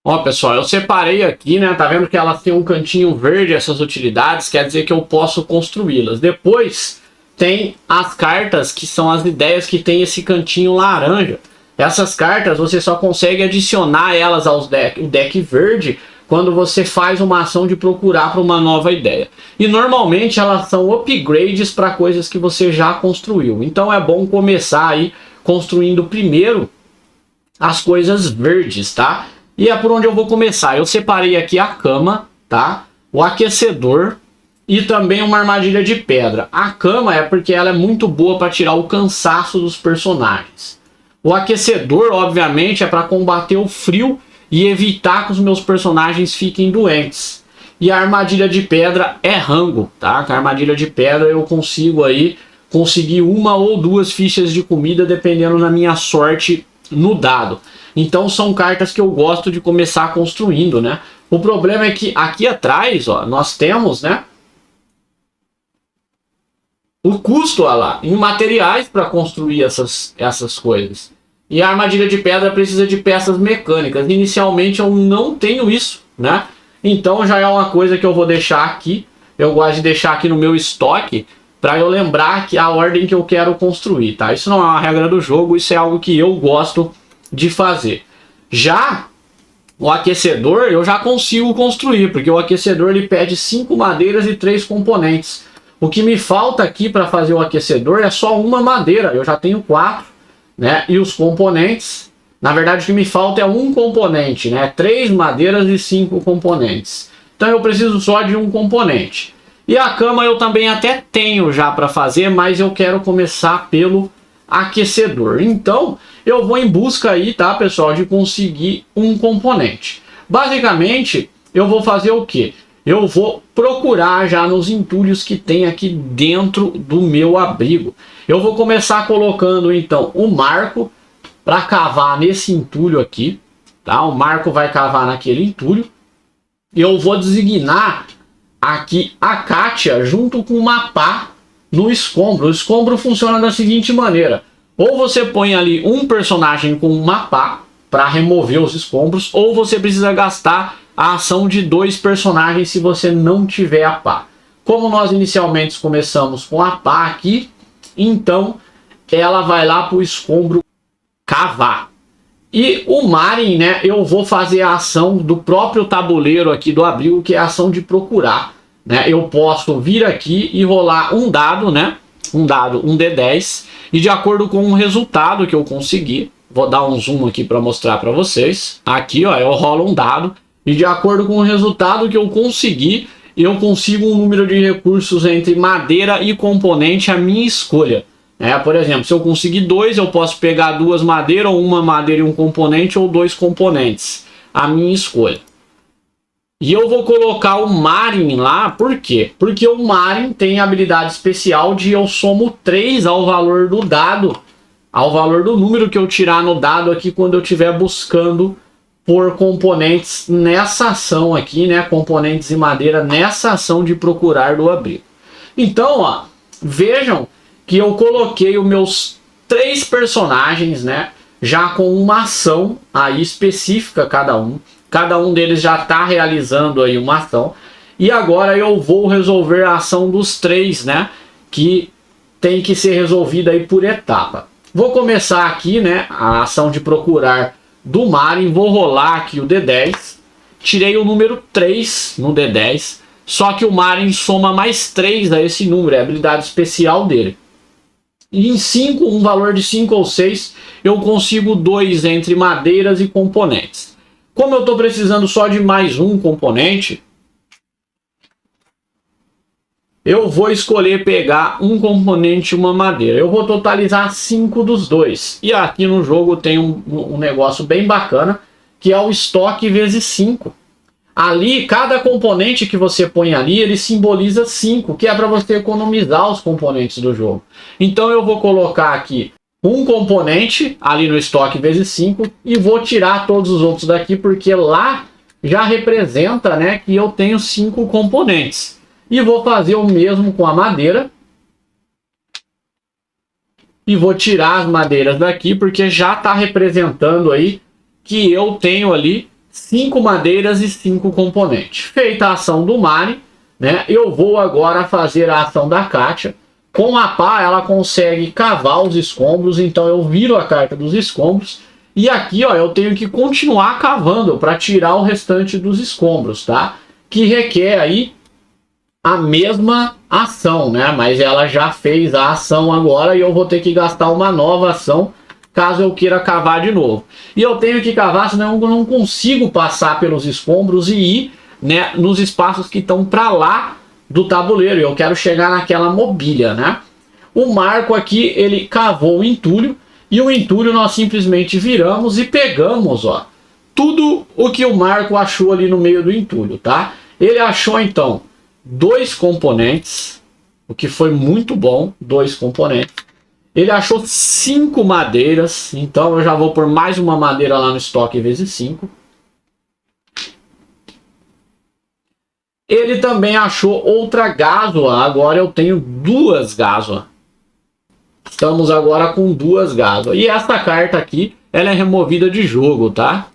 Ó, pessoal, eu separei aqui, né? Tá vendo que elas têm um cantinho verde, essas utilidades, quer dizer que eu posso construí-las. Depois tem as cartas, que são as ideias que tem esse cantinho laranja. Essas cartas você só consegue adicionar elas ao deck verde quando você faz uma ação de procurar para uma nova ideia. E normalmente elas são upgrades para coisas que você já construiu. Então é bom começar aí construindo primeiro as coisas verdes, tá? E é por onde eu vou começar. Eu separei aqui a cama, tá? O aquecedor e também uma armadilha de pedra. A cama é porque ela é muito boa para tirar o cansaço dos personagens. O aquecedor, obviamente, é para combater o frio e evitar que os meus personagens fiquem doentes. E a armadilha de pedra é rango, tá? Com a armadilha de pedra eu consigo aí conseguir 1 ou 2 fichas de comida dependendo da minha sorte no dado. Então são cartas que eu gosto de começar construindo, né? O problema é que aqui atrás, ó, nós temos, né, o custo, ó lá, em materiais para construir essas coisas. E a armadilha de pedra precisa de peças mecânicas. Inicialmente eu não tenho isso, né? Então já é uma coisa que eu vou deixar aqui eu gosto de deixar aqui no meu estoque para eu lembrar que a ordem que eu quero construir, tá? Isso não é uma regra do jogo, isso é algo que eu gosto de fazer. Já o aquecedor eu já consigo construir, porque o aquecedor ele pede 5 madeiras e 3 componentes. O que me falta aqui para fazer o aquecedor é só uma madeira, eu já tenho 4, né? E os componentes, na verdade o que me falta é um componente, né? 3 madeiras e 5 componentes. Então eu preciso só de um componente. E a cama eu também até tenho já para fazer, mas eu quero começar pelo aquecedor. Então eu vou em busca aí, tá, pessoal, de conseguir um componente. Basicamente eu vou fazer o que? Eu vou procurar já nos entulhos que tem aqui dentro do meu abrigo. Eu vou começar colocando então o Marco para cavar nesse entulho aqui, tá? O Marco vai cavar naquele entulho. Eu vou designar aqui a Kátia junto com uma pá no escombro. O escombro funciona da seguinte maneira: ou você põe ali um personagem com uma pá para remover os escombros, ou você precisa gastar a ação de 2 personagens se você não tiver a pá. Como nós inicialmente começamos com a pá aqui, então ela vai lá para o escombro cavar. E o Marin, né, eu vou fazer a ação do próprio tabuleiro aqui do abrigo, que é a ação de procurar, né? Eu posso vir aqui e rolar um dado, né? Um D10, e de acordo com o resultado que eu conseguir, vou dar um zoom aqui para mostrar para vocês. Aqui, ó, eu rolo um dado e de acordo com o resultado que eu conseguir, eu consigo um número de recursos entre madeira e componente à minha escolha. Por exemplo, se eu conseguir 2, eu posso pegar 2 madeiras, ou uma madeira e um componente, ou 2 componentes, a minha escolha. E eu vou colocar o Marin lá, por quê? Porque o Marin tem a habilidade especial de eu somo 3 ao valor do dado, ao valor do número que eu tirar no dado aqui quando eu estiver buscando por componentes nessa ação aqui, né? Componentes e madeira nessa ação de procurar do abrigo. Então, ó, vejam que eu coloquei os meus 3 personagens, né? Já com uma ação aí específica cada um. Cada um deles já está realizando aí uma ação. E agora eu vou resolver a ação dos 3, né? Que tem que ser resolvida aí por etapa. Vou começar aqui, né? A ação de procurar do Marin. Vou rolar aqui o D10. Tirei o número 3 no D10. Só que o Marin soma mais 3 a esse número. É a habilidade especial dele. E em 5, um valor de 5 ou 6, eu consigo 2 entre madeiras e componentes. Como eu estou precisando só de mais um componente, eu vou escolher pegar um componente e uma madeira. Eu vou totalizar 5 dos 2. E aqui no jogo tem um negócio bem bacana, que é o estoque vezes 5. Ali, cada componente que você põe ali, ele simboliza 5, que é para você economizar os componentes do jogo. Então eu vou colocar aqui um componente ali no estoque vezes 5 e vou tirar todos os outros daqui, porque lá já representa, né, que eu tenho 5 componentes. E vou fazer o mesmo com a madeira. E vou tirar as madeiras daqui, porque já está representando aí que eu tenho ali 5 madeiras e 5 componentes. Feita a ação do Marin, né, eu vou agora fazer a ação da Kátia. Com a pá, ela consegue cavar os escombros, então eu viro a carta dos escombros. E aqui, ó, eu tenho que continuar cavando para tirar o restante dos escombros, tá? Que requer aí a mesma ação, né? Mas ela já fez a ação agora e eu vou ter que gastar uma nova ação caso eu queira cavar de novo. E eu tenho que cavar, senão eu não consigo passar pelos escombros e ir, né, nos espaços que estão para lá do tabuleiro. Eu quero chegar naquela mobília, né? O Marco aqui, ele cavou o entulho, e o entulho nós simplesmente viramos e pegamos, ó, tudo o que o Marco achou ali no meio do entulho, tá? Ele achou então 2 componentes, o que foi muito bom, 2 componentes. Ele achou 5 madeiras, então eu já vou por mais uma madeira lá no estoque vezes 5. Ele também achou outra gásua, agora eu tenho 2 gásuas. Estamos agora com 2 gásuas. E essa carta aqui, ela é removida de jogo, tá?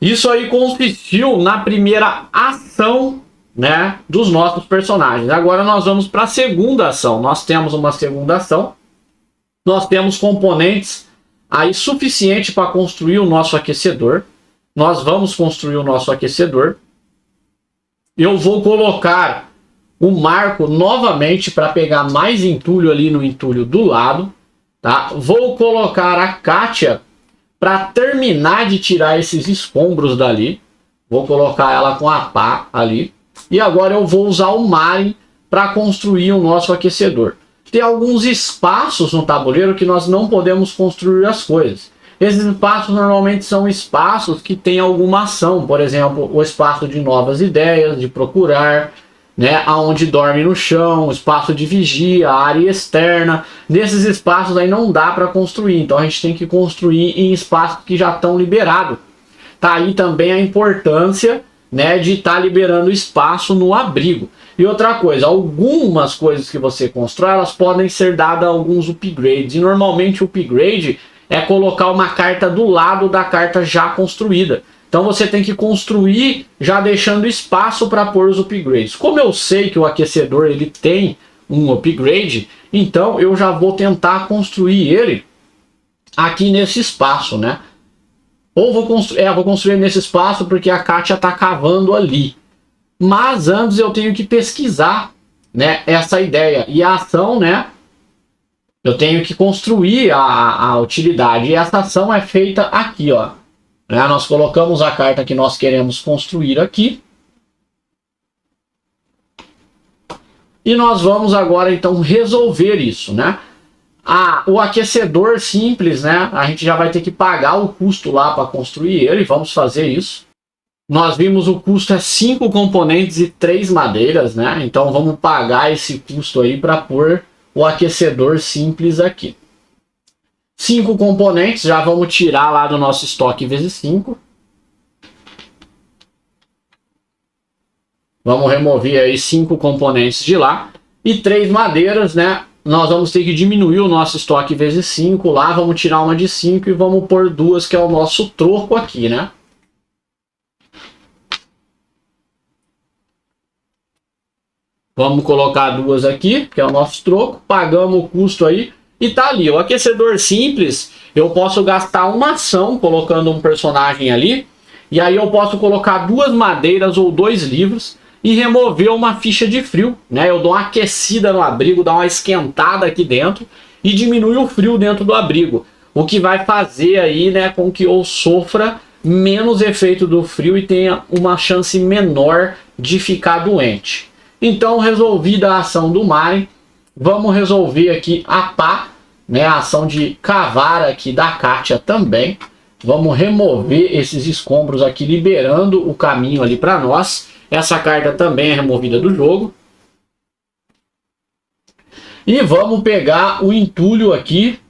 Isso aí consistiu na primeira ação, né, dos nossos personagens. Agora nós vamos para a segunda ação. Nós temos uma segunda ação. Nós temos componentes aí suficiente para construir o nosso aquecedor. Nós vamos construir o nosso aquecedor. Eu vou colocar o Marco novamente para pegar mais entulho ali no entulho do lado, tá? Vou colocar a Kátia para terminar de tirar esses escombros dali. Vou colocar ela com a pá ali. E agora eu vou usar o Marin para construir o nosso aquecedor. Tem alguns espaços no tabuleiro que nós não podemos construir as coisas. Esses espaços normalmente são espaços que têm alguma ação. Por exemplo, o espaço de novas ideias, de procurar, né, aonde dorme no chão, espaço de vigia, área externa. Nesses espaços aí não dá para construir. Então a gente tem que construir em espaços que já estão liberados. Tá aí também a importância, né, de estar liberando espaço no abrigo. E outra coisa, algumas coisas que você constrói, elas podem ser dadas alguns upgrades. E normalmente o upgrade é colocar uma carta do lado da carta já construída. Então você tem que construir já deixando espaço para pôr os upgrades. Como eu sei que o aquecedor ele tem um upgrade, então eu já vou tentar construir ele aqui nesse espaço, né? Ou vou construir nesse espaço porque a Kátia está cavando ali. Mas antes eu tenho que pesquisar, né, essa ideia. E a ação, né, eu tenho que construir a utilidade. E essa ação é feita aqui, ó. Né, nós colocamos a carta que nós queremos construir aqui. E nós vamos agora, então, resolver isso, né? O aquecedor simples, né? A gente já vai ter que pagar o custo lá para construir ele. Vamos fazer isso. Nós vimos o custo é 5 componentes e 3 madeiras, né? Então vamos pagar esse custo aí para pôr o aquecedor simples aqui. 5 componentes, já vamos tirar lá do nosso estoque vezes 5. Vamos remover aí 5 componentes de lá. E 3 madeiras, né? Nós vamos ter que diminuir o nosso estoque vezes 5 lá. Vamos tirar uma de 5 e vamos pôr 2, que é o nosso troco aqui, né? Vamos colocar 2 aqui, que é o nosso troco. Pagamos o custo aí. E tá ali. O aquecedor simples, eu posso gastar uma ação colocando um personagem ali. E aí eu posso colocar 2 madeiras ou 2 livros. E remover uma ficha de frio, né? Eu dou uma aquecida no abrigo, dou uma esquentada aqui dentro. E diminui o frio dentro do abrigo. O que vai fazer aí, né, com que eu sofra menos efeito do frio e tenha uma chance menor de ficar doente. Então, resolvida a ação do Marin, vamos resolver aqui a pá, né, a ação de cavar aqui da Kátia também. Vamos remover esses escombros aqui, liberando o caminho ali para nós. Essa carta também é removida do jogo. E vamos pegar o entulho aqui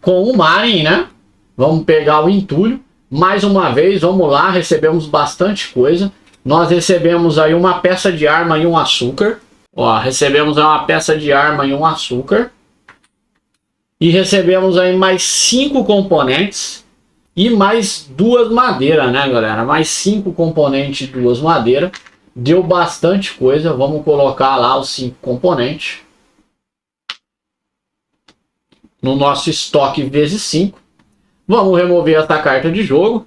com o Marin, né? Vamos pegar o entulho. Mais uma vez, vamos lá, recebemos bastante coisa. Nós recebemos aí uma peça de arma e um açúcar. Ó, recebemos aí uma peça de arma e um açúcar. E recebemos aí mais 5 componentes. E mais 2 madeiras, né, galera? Mais 5 componentes e 2 madeiras. Deu bastante coisa. Vamos colocar lá os 5 componentes. No nosso estoque vezes 5. Vamos remover essa carta de jogo.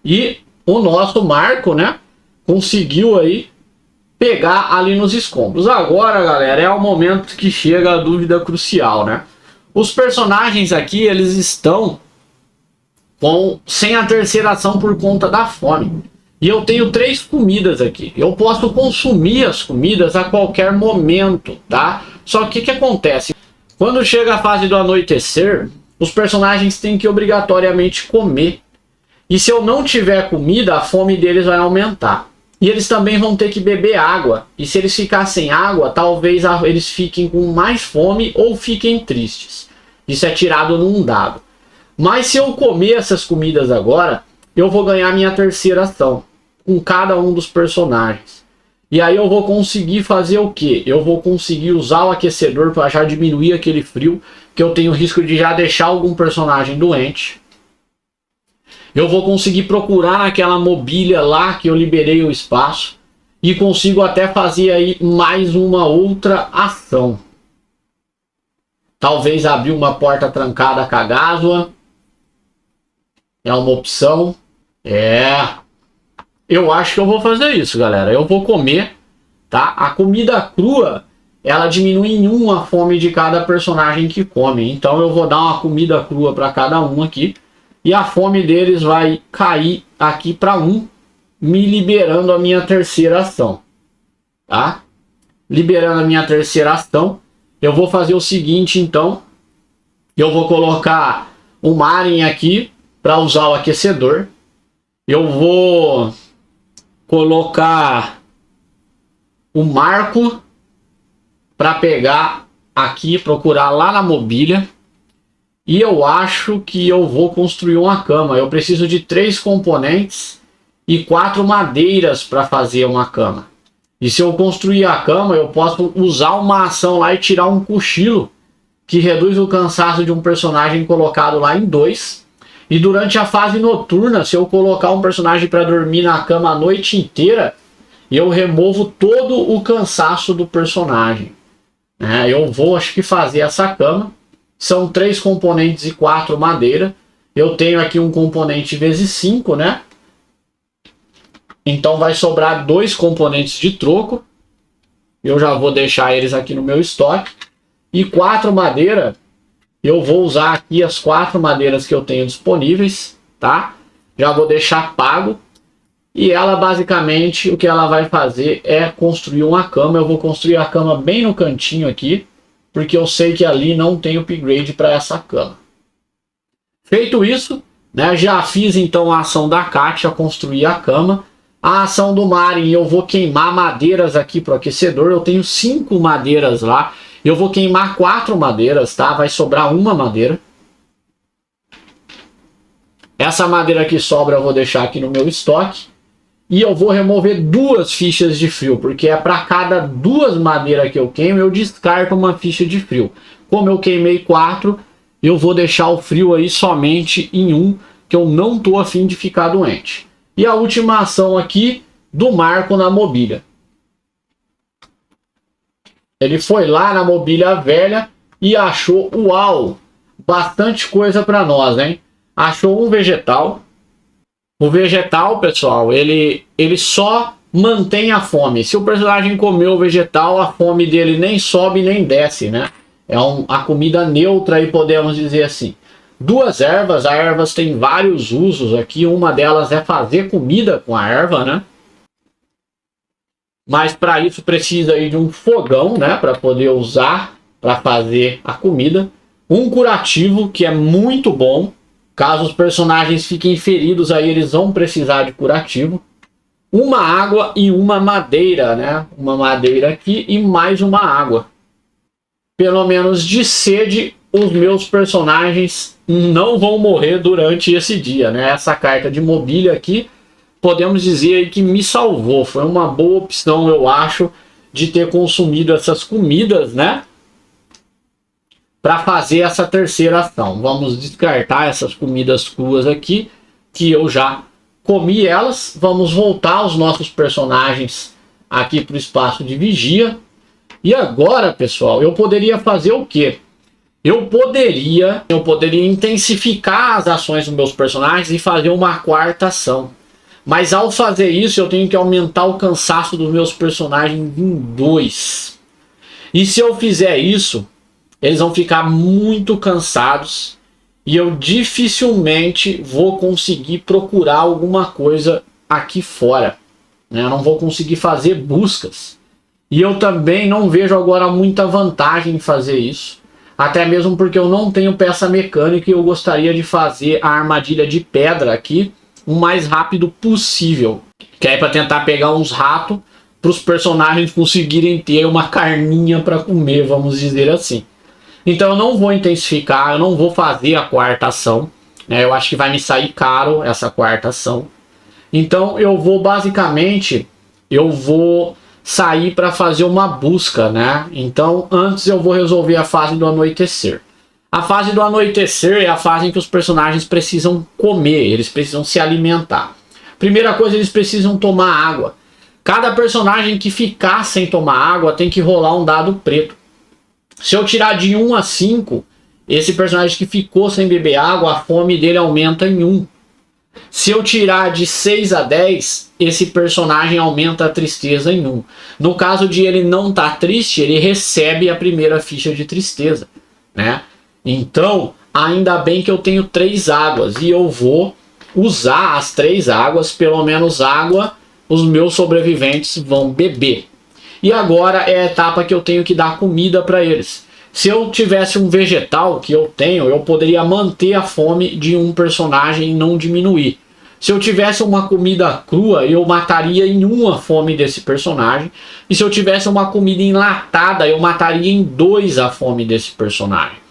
E o nosso Marco, né, conseguiu aí pegar ali nos escombros. Agora, galera, é o momento que chega a dúvida crucial, né? Os personagens aqui, eles estão sem a terceira ação por conta da fome. E eu tenho 3 comidas aqui. Eu posso consumir as comidas a qualquer momento, tá? Só que o que acontece? Quando chega a fase do anoitecer, os personagens têm que obrigatoriamente comer. E se eu não tiver comida, a fome deles vai aumentar. E eles também vão ter que beber água. E se eles ficarem sem água, talvez eles fiquem com mais fome ou fiquem tristes. Isso é tirado num dado. Mas se eu comer essas comidas agora, eu vou ganhar minha terceira ação. Com cada um dos personagens. E aí eu vou conseguir fazer o quê? Eu vou conseguir usar o aquecedor para já diminuir aquele frio. Que eu tenho risco de já deixar algum personagem doente. eu vou conseguir procurar naquela mobília lá que eu liberei o espaço e consigo até fazer aí mais uma outra ação. Talvez abrir uma porta trancada com a gásua. É uma opção. Eu acho que eu vou fazer isso, galera. Eu vou comer, tá? A comida crua, ela diminui em 1 a fome de cada personagem que come. Então eu vou dar uma comida crua para cada um aqui. E a fome deles vai cair aqui para 1, me liberando a minha terceira ação. Tá? Liberando a minha terceira ação, eu vou fazer o seguinte, então. Eu vou colocar o Marin aqui para usar o aquecedor. Eu vou colocar o Marco para pegar aqui, procurar lá na mobília. E eu acho que eu vou construir uma cama. Eu preciso de 3 componentes e 4 madeiras para fazer uma cama. E se eu construir a cama, eu posso usar uma ação lá e tirar um cochilo, que reduz o cansaço de um personagem colocado lá em 2. E durante a fase noturna, se eu colocar um personagem para dormir na cama a noite inteira, eu removo todo o cansaço do personagem. Eu vou, acho que, fazer essa cama. São 3 componentes e 4 madeira. Eu tenho aqui um componente vezes 5, né? Então vai sobrar 2 componentes de troco. Eu já vou deixar eles aqui no meu estoque. E 4 madeira. Eu vou usar aqui as 4 madeiras que eu tenho disponíveis, tá? Já vou deixar pago. E ela, basicamente, o que ela vai fazer é construir uma cama. Eu vou construir a cama bem no cantinho aqui, porque eu sei que ali não tem upgrade para essa cama. Feito isso, né, já fiz então a ação da Kátia, construir a cama. A ação do Marin, eu vou queimar madeiras aqui para o aquecedor. Eu tenho 5 madeiras lá. Eu vou queimar 4 madeiras, tá? Vai sobrar uma madeira. Essa madeira que sobra eu vou deixar aqui no meu estoque. E eu vou remover 2 fichas de frio, porque é para cada 2 madeiras que eu queimo, eu descarto uma ficha de frio. Como eu queimei 4, eu vou deixar o frio aí somente em 1, que eu não tô a fim de ficar doente. E a última ação aqui do Marco na mobília. Ele foi lá na mobília velha e achou, uau, bastante coisa para nós, hein? Achou um vegetal. O vegetal, pessoal, ele só mantém a fome. Se o personagem comer o vegetal, a fome dele nem sobe nem desce, né? É a comida neutra aí, podemos dizer assim. 2 ervas, as ervas têm vários usos aqui. Uma delas é fazer comida com a erva, né? Mas para isso precisa aí de um fogão, né? Para poder usar para fazer a comida. Um curativo, que é muito bom. Caso os personagens fiquem feridos, aí eles vão precisar de curativo. Uma água e uma madeira, né? Uma madeira aqui e mais uma água. Pelo menos de sede, os meus personagens não vão morrer durante esse dia, né? Essa carta de mobília aqui, podemos dizer aí que me salvou. Foi uma boa opção, eu acho, de ter consumido essas comidas, né? Para fazer essa terceira ação. Vamos descartar essas comidas cruas aqui, que eu já comi elas. Vamos voltar os nossos personagens aqui para o espaço de vigia. E agora, pessoal, eu poderia fazer o quê? Eu poderia intensificar as ações dos meus personagens e fazer uma 4ª ação. Mas ao fazer isso, eu tenho que aumentar o cansaço dos meus personagens em 2. E se eu fizer isso, eles vão ficar muito cansados e eu dificilmente vou conseguir procurar alguma coisa aqui fora, né? Eu não vou conseguir fazer buscas. E eu também não vejo agora muita vantagem em fazer isso. Até mesmo porque eu não tenho peça mecânica e eu gostaria de fazer a armadilha de pedra aqui o mais rápido possível. Que é para tentar pegar uns ratos para os personagens conseguirem ter uma carninha para comer, vamos dizer assim. Então eu não vou intensificar, eu não vou fazer a 4ª ação, né? Eu acho que vai me sair caro essa 4ª ação. Então eu vou basicamente, sair para fazer uma busca, né? Então antes eu vou resolver a fase do anoitecer. A fase do anoitecer é a fase em que os personagens precisam comer, eles precisam se alimentar. Primeira coisa, eles precisam tomar água. Cada personagem que ficar sem tomar água tem que rolar um dado preto. Se eu tirar de 1 a 5, esse personagem que ficou sem beber água, a fome dele aumenta em 1. Se eu tirar de 6 a 10, esse personagem aumenta a tristeza em 1. No caso de ele não estar triste, ele recebe a primeira ficha de tristeza, né? Então, ainda bem que eu tenho 3 águas e eu vou usar as 3 águas, pelo menos água, os meus sobreviventes vão beber. E agora é a etapa que eu tenho que dar comida para eles. Se eu tivesse um vegetal, que eu tenho, eu poderia manter a fome de um personagem e não diminuir. Se eu tivesse uma comida crua, eu mataria em 1 a fome desse personagem. E se eu tivesse uma comida enlatada, eu mataria em 2 a fome desse personagem.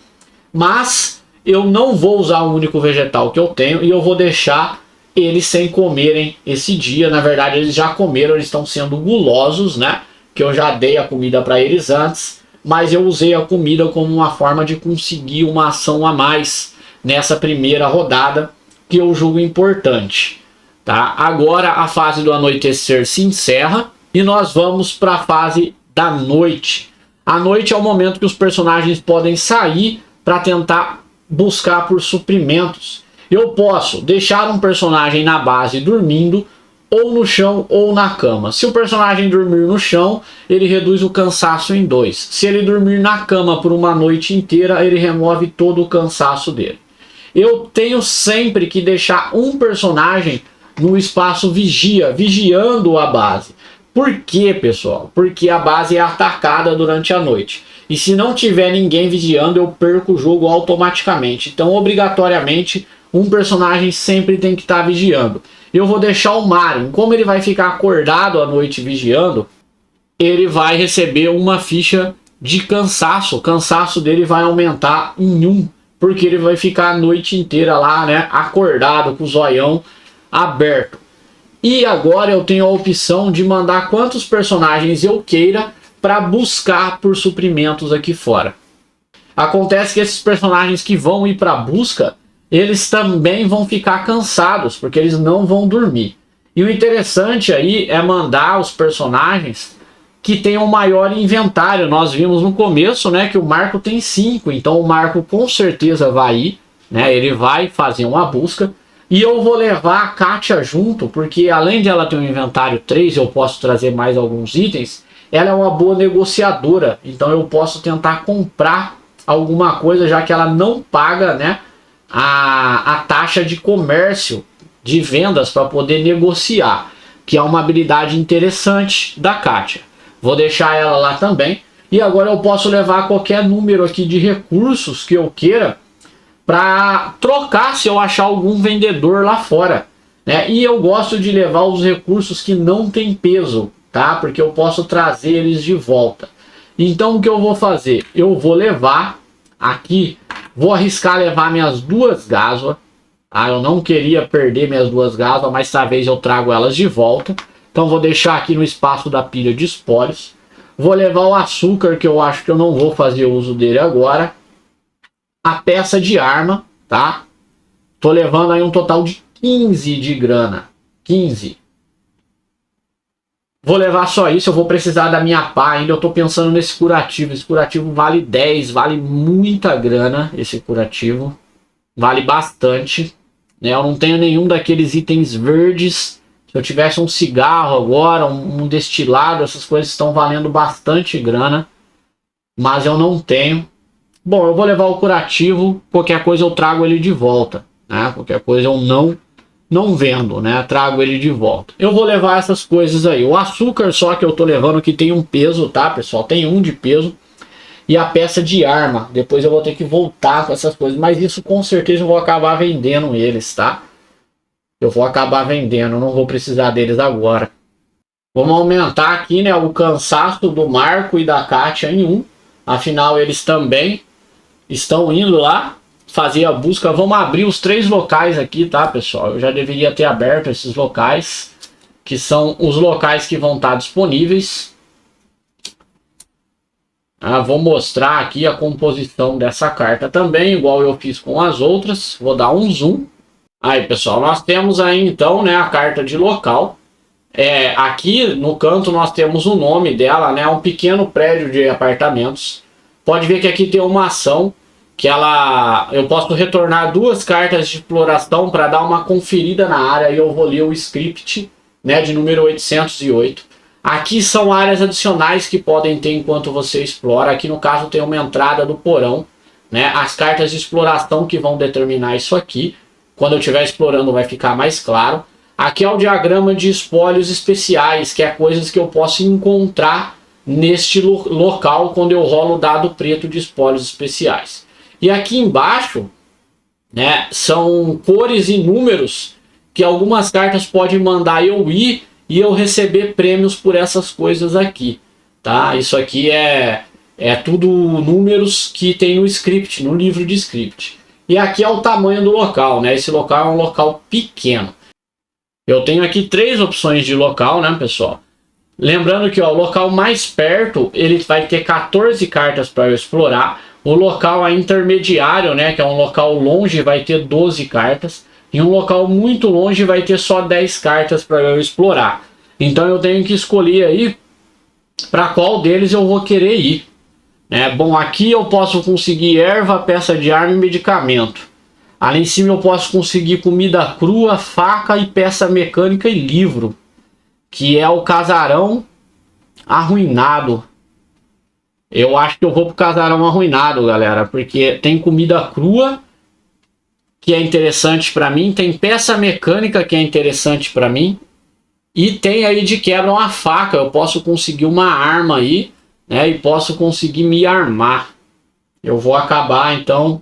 Mas eu não vou usar o único vegetal que eu tenho e eu vou deixar eles sem comerem esse dia. Na verdade, eles já comeram, eles estão sendo gulosos, né? Que eu já dei a comida para eles antes, mas eu usei a comida como uma forma de conseguir uma ação a mais nessa primeira rodada, que eu julgo importante, tá? Agora a fase do anoitecer se encerra e nós vamos para a fase da noite. A noite é o momento que os personagens podem sair para tentar buscar por suprimentos. Eu posso deixar um personagem na base dormindo, ou no chão ou na cama. Se o personagem dormir no chão, ele reduz o cansaço em 2. Se ele dormir na cama por uma noite inteira, ele remove todo o cansaço dele. Eu tenho sempre que deixar um personagem no espaço vigia, vigiando a base. Por quê, pessoal? Porque a base é atacada durante a noite. E se não tiver ninguém vigiando, eu perco o jogo automaticamente. Então, obrigatoriamente, um personagem sempre tem que estar vigiando. Eu vou deixar o Marin, como ele vai ficar acordado à noite vigiando, ele vai receber uma ficha de cansaço. O cansaço dele vai aumentar em 1, porque ele vai ficar a noite inteira lá, né, acordado, com o zoião aberto. E agora eu tenho a opção de mandar quantos personagens eu queira para buscar por suprimentos aqui fora. Acontece que esses personagens que vão ir para busca, eles também vão ficar cansados, porque eles não vão dormir. E o interessante aí é mandar os personagens que tenham maior inventário. Nós vimos no começo, né, que o Marco tem 5, então o Marco com certeza vai ir, né, ele vai fazer uma busca. E eu vou levar a Kátia junto, porque além de ela ter um inventário 3, eu posso trazer mais alguns itens, ela é uma boa negociadora, então eu posso tentar comprar alguma coisa, já que ela não paga, né, a taxa de comércio, de vendas, para poder negociar, que é uma habilidade interessante da Kátia. Vou deixar ela lá também. E agora eu posso levar qualquer número aqui de recursos que eu queira para trocar se eu achar algum vendedor lá fora, né? E eu gosto de levar os recursos que não tem peso, tá? Porque eu posso trazer eles de volta. Então o que eu vou fazer? Eu vou levar aqui, vou arriscar levar minhas 2 gásua. Ah, eu não queria perder minhas 2 gásua, mas talvez eu trago elas de volta. Então vou deixar aqui no espaço da pilha de espólios. Vou levar o açúcar, que eu acho que eu não vou fazer uso dele agora. A peça de arma, tá? Tô levando aí um total de 15 de grana. 15. Vou levar só isso, eu vou precisar da minha pá ainda. Eu tô pensando nesse curativo. Esse curativo vale 10, vale muita grana. Esse curativo vale bastante, né? Eu não tenho nenhum daqueles itens verdes. Se eu tivesse um cigarro agora, um destilado, essas coisas estão valendo bastante grana. Mas eu não tenho. Bom, eu vou levar o curativo. Qualquer coisa eu trago ele de volta, né? Qualquer coisa eu não vendo, né? Trago ele de volta. Eu vou levar essas coisas aí. O açúcar só que eu tô levando, que tem um peso, tá, pessoal? Tem 1 de peso. E a peça de arma. Depois eu vou ter que voltar com essas coisas. Mas isso com certeza eu vou acabar vendendo eles, tá? Eu vou acabar vendendo. Não vou precisar deles agora. Vamos aumentar aqui, né, o cansaço do Marco e da Kátia em 1. Afinal, eles também estão indo lá fazer a busca. Vamos abrir os 3 locais aqui, tá, pessoal? Eu já deveria ter aberto esses locais, que são os locais que vão estar disponíveis. Vou mostrar aqui a composição dessa carta também, igual eu fiz com as outras. Vou dar um zoom. Aí, pessoal, nós temos aí então, né, a carta de local. Aqui no canto nós temos o nome dela, né, um pequeno prédio de apartamentos. Pode ver que aqui tem uma ação que eu posso retornar 2 cartas de exploração para dar uma conferida na área, e eu vou ler o script, né, de número 808. Aqui são áreas adicionais que podem ter enquanto você explora. Aqui no caso tem uma entrada do porão, né, as cartas de exploração que vão determinar isso aqui. Quando eu estiver explorando vai ficar mais claro. Aqui é o diagrama de espólios especiais, que é coisas que eu posso encontrar neste local quando eu rolo o dado preto de espólios especiais. E aqui embaixo, né, são cores e números que algumas cartas podem mandar eu ir e eu receber prêmios por essas coisas aqui, tá? Isso aqui é tudo números que tem no script, no livro de script. E aqui é o tamanho do local, né? Esse local é um local pequeno. Eu tenho aqui 3 opções de local, né, pessoal? Lembrando que ó, o local mais perto, ele vai ter 14 cartas para eu explorar. O local intermediário, né, que é um local longe, vai ter 12 cartas. E um local muito longe vai ter só 10 cartas para eu explorar. Então eu tenho que escolher aí para qual deles eu vou querer ir. Bom, aqui eu posso conseguir erva, peça de arma e medicamento. Ali em cima eu posso conseguir comida crua, faca e peça mecânica e livro, que é o casarão arruinado. Eu acho que eu vou pro casarão arruinado, galera, porque tem comida crua, que é interessante para mim, tem peça mecânica, que é interessante para mim, e tem aí de quebra uma faca. Eu posso conseguir uma arma aí, né, e posso conseguir me armar. Eu vou acabar então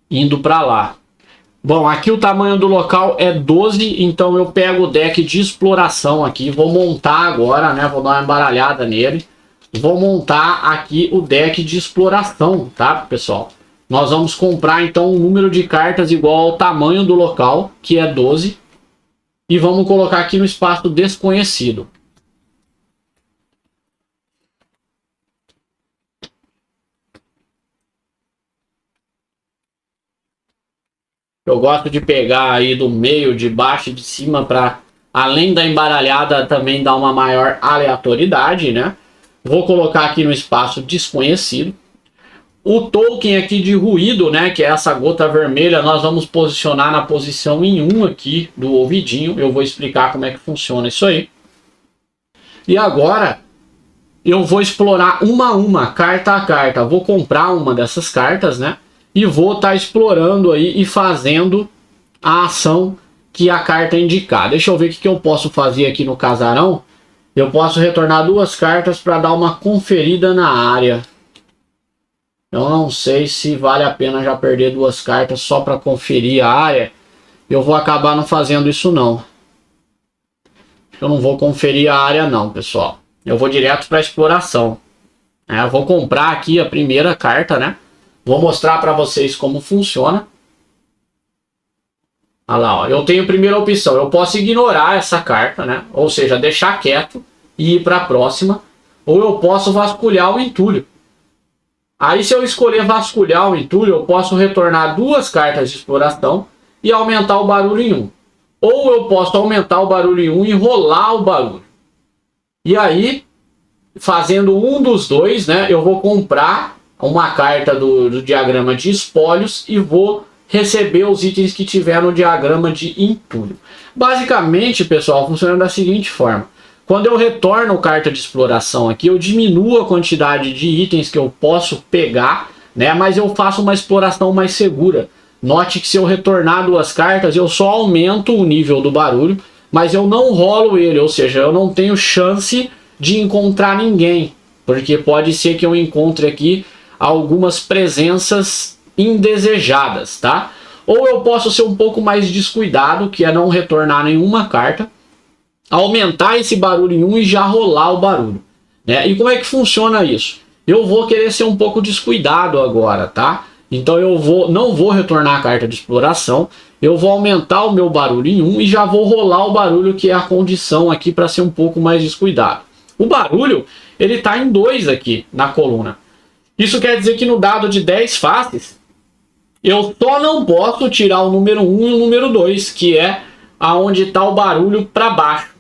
indo para lá. Bom, aqui o tamanho do local é 12, então eu pego o deck de exploração aqui, vou montar agora, né, vou dar uma embaralhada nele. Vou montar aqui o deck de exploração, tá, pessoal? Nós vamos comprar então um número de cartas igual ao tamanho do local, que é 12. E vamos colocar aqui no espaço desconhecido. Eu gosto de pegar aí do meio, de baixo e de cima para, além da embaralhada, também dar uma maior aleatoriedade, né? Vou colocar aqui no espaço desconhecido. O token aqui de ruído, né, que é essa gota vermelha, nós vamos posicionar na posição em 1 aqui do ouvidinho. Eu vou explicar como é que funciona isso aí. E agora eu vou explorar uma a uma, carta a carta. Vou comprar uma dessas cartas, né? E vou estar explorando aí e fazendo a ação que a carta indicar. Deixa eu ver o que eu posso fazer aqui no casarão. Eu posso retornar 2 cartas para dar uma conferida na área. Eu não sei se vale a pena já perder 2 cartas só para conferir a área. Eu vou acabar não fazendo isso não. Eu não vou conferir a área não, pessoal. Eu vou direto para exploração. Eu vou comprar aqui a primeira carta, né? Vou mostrar para vocês como funciona. Olha lá, ó. Eu tenho a primeira opção. Eu posso ignorar essa carta, né? Ou seja, deixar quieto e ir para a próxima. Ou eu posso vasculhar o entulho. Aí se eu escolher vasculhar o entulho, eu posso retornar 2 cartas de exploração e aumentar o barulho em 1. Ou eu posso aumentar o barulho em 1 e rolar o barulho. E aí, fazendo um dos dois, né, eu vou comprar uma carta do diagrama de espólios e vou receber os itens que tiver no diagrama de entulho. Basicamente, pessoal, funciona da seguinte forma. Quando eu retorno carta de exploração aqui, eu diminuo a quantidade de itens que eu posso pegar, né? Mas eu faço uma exploração mais segura. Note que se eu retornar 2 cartas, eu só aumento o nível do barulho, mas eu não rolo ele, ou seja, eu não tenho chance de encontrar ninguém, porque pode ser que eu encontre aqui algumas presenças indesejadas, tá? Ou eu posso ser um pouco mais descuidado, que é não retornar nenhuma carta, aumentar esse barulho em 1 e já rolar o barulho, né? E como é que funciona isso? Eu vou querer ser um pouco descuidado agora, tá? Então eu não vou retornar a carta de exploração, eu vou aumentar o meu barulho em 1 e já vou rolar o barulho, que é a condição aqui para ser um pouco mais descuidado. O barulho, ele tá em 2 aqui na coluna. Isso quer dizer que no dado de 10 faces, eu só não posso tirar o número 1 e o número 2, que é aonde está o barulho para baixo.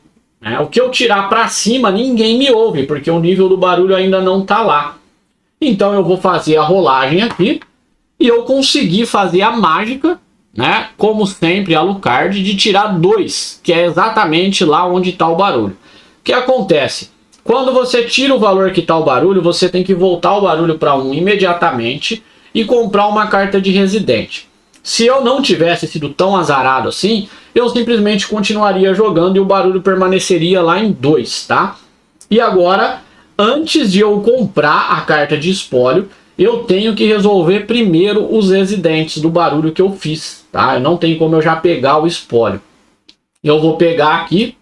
O que eu tirar para cima, ninguém me ouve, porque o nível do barulho ainda não está lá. Então eu vou fazer a rolagem aqui e eu consegui fazer a mágica, né? Como sempre, a Alucard, de tirar 2, que é exatamente lá onde está o barulho. O que acontece? Quando você tira o valor que está o barulho, você tem que voltar o barulho para 1 imediatamente e comprar uma carta de residente. Se eu não tivesse sido tão azarado assim, eu simplesmente continuaria jogando e o barulho permaneceria lá em 2, tá? E agora, antes de eu comprar a carta de espólio, eu tenho que resolver primeiro os residentes do barulho que eu fiz, tá? Não tem como eu já pegar o espólio. Eu vou pegar aqui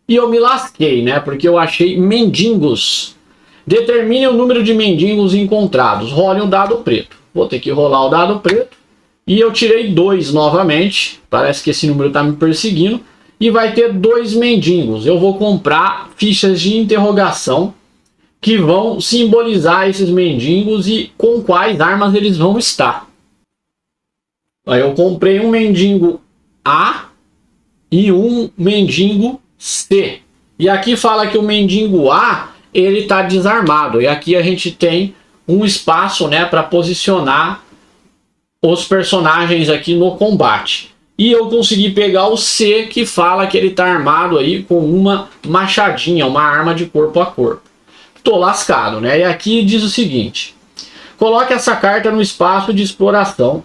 e eu me lasquei, né? Porque eu achei mendigos. Determine o número de mendigos encontrados. Role um dado preto. Vou ter que rolar o dado preto. E eu tirei 2 novamente. Parece que esse número está me perseguindo. E vai ter 2 mendigos. Eu vou comprar fichas de interrogação que vão simbolizar esses mendigos e com quais armas eles vão estar. Aí eu comprei um mendigo A e um mendigo C. E aqui fala que o mendigo A, ele está desarmado. E aqui a gente tem um espaço, né, para posicionar os personagens aqui no combate. E eu consegui pegar o C, que fala que ele está armado aí com uma machadinha, uma arma de corpo a corpo. Tô lascado, né? E aqui diz o seguinte: coloque essa carta no espaço de exploração.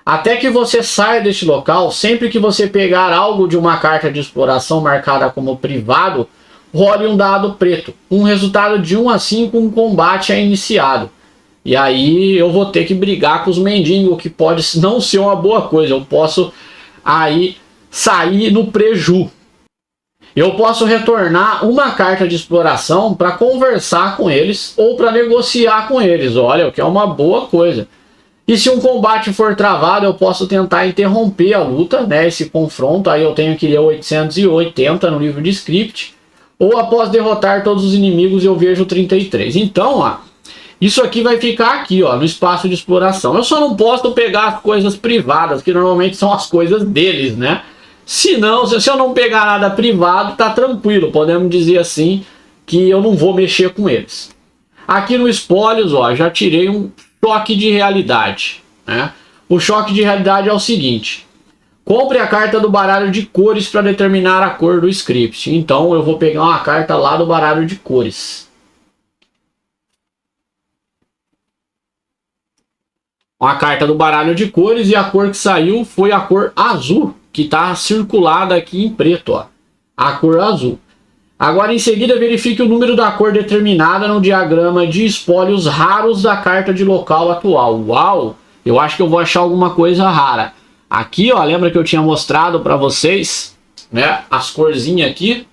Até que você saia deste local, sempre que você pegar algo de uma carta de exploração marcada como privado, role um dado preto. Um resultado de 1 a 5, um combate é iniciado. E aí eu vou ter que brigar com os mendigos, que pode não ser uma boa coisa. Eu posso aí sair no preju. Eu posso retornar uma carta de exploração para conversar com eles ou para negociar com eles. Olha, o que é uma boa coisa. E se um combate for travado, eu posso tentar interromper a luta, né, esse confronto. Aí eu tenho que ler 880 no livro de script. Ou após derrotar todos os inimigos, eu vejo 33. Então, ó, isso aqui vai ficar aqui, ó, no espaço de exploração. Eu só não posso pegar as coisas privadas, que normalmente são as coisas deles, né? Se eu não pegar nada privado, tá tranquilo. Podemos dizer assim que eu não vou mexer com eles. Aqui no espólios, ó, já tirei um choque de realidade, né? O choque de realidade é o seguinte: compre a carta do baralho de cores para determinar a cor do script. Então eu vou pegar uma carta lá do baralho de cores. Uma carta do baralho de cores, e a cor que saiu foi a cor azul, que está circulada aqui em preto, ó. A cor azul. Agora, em seguida, verifique o número da cor determinada no diagrama de espólios raros da carta de local atual. Uau! Eu acho que eu vou achar alguma coisa rara. Aqui, ó, lembra que eu tinha mostrado para vocês, né, as corzinhas aqui?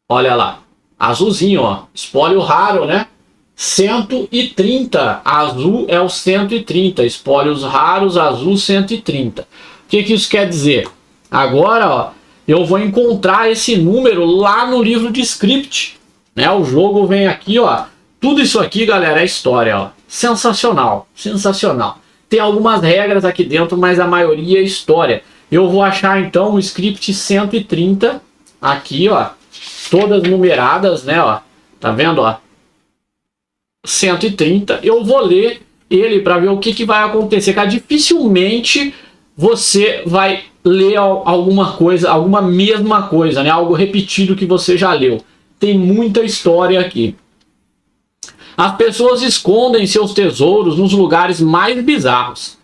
Olha lá. Azulzinho, ó. Espólio raro, né? 130. Azul é o 130. Espólios raros, azul 130. O que isso quer dizer? Agora, ó, eu vou encontrar esse número lá no livro de script, né? O jogo vem aqui, ó. Tudo isso aqui, galera, é história, ó. Sensacional, sensacional. Tem algumas regras aqui dentro, mas a maioria é história. Eu vou achar então o script 130 aqui, ó, todas numeradas, né, ó. Tá vendo, ó? 130. Eu vou ler ele para ver o que vai acontecer, cara. Dificilmente você vai ler alguma coisa, alguma mesma coisa, né? Algo repetido que você já leu. Tem muita história aqui. As pessoas escondem seus tesouros nos lugares mais bizarros.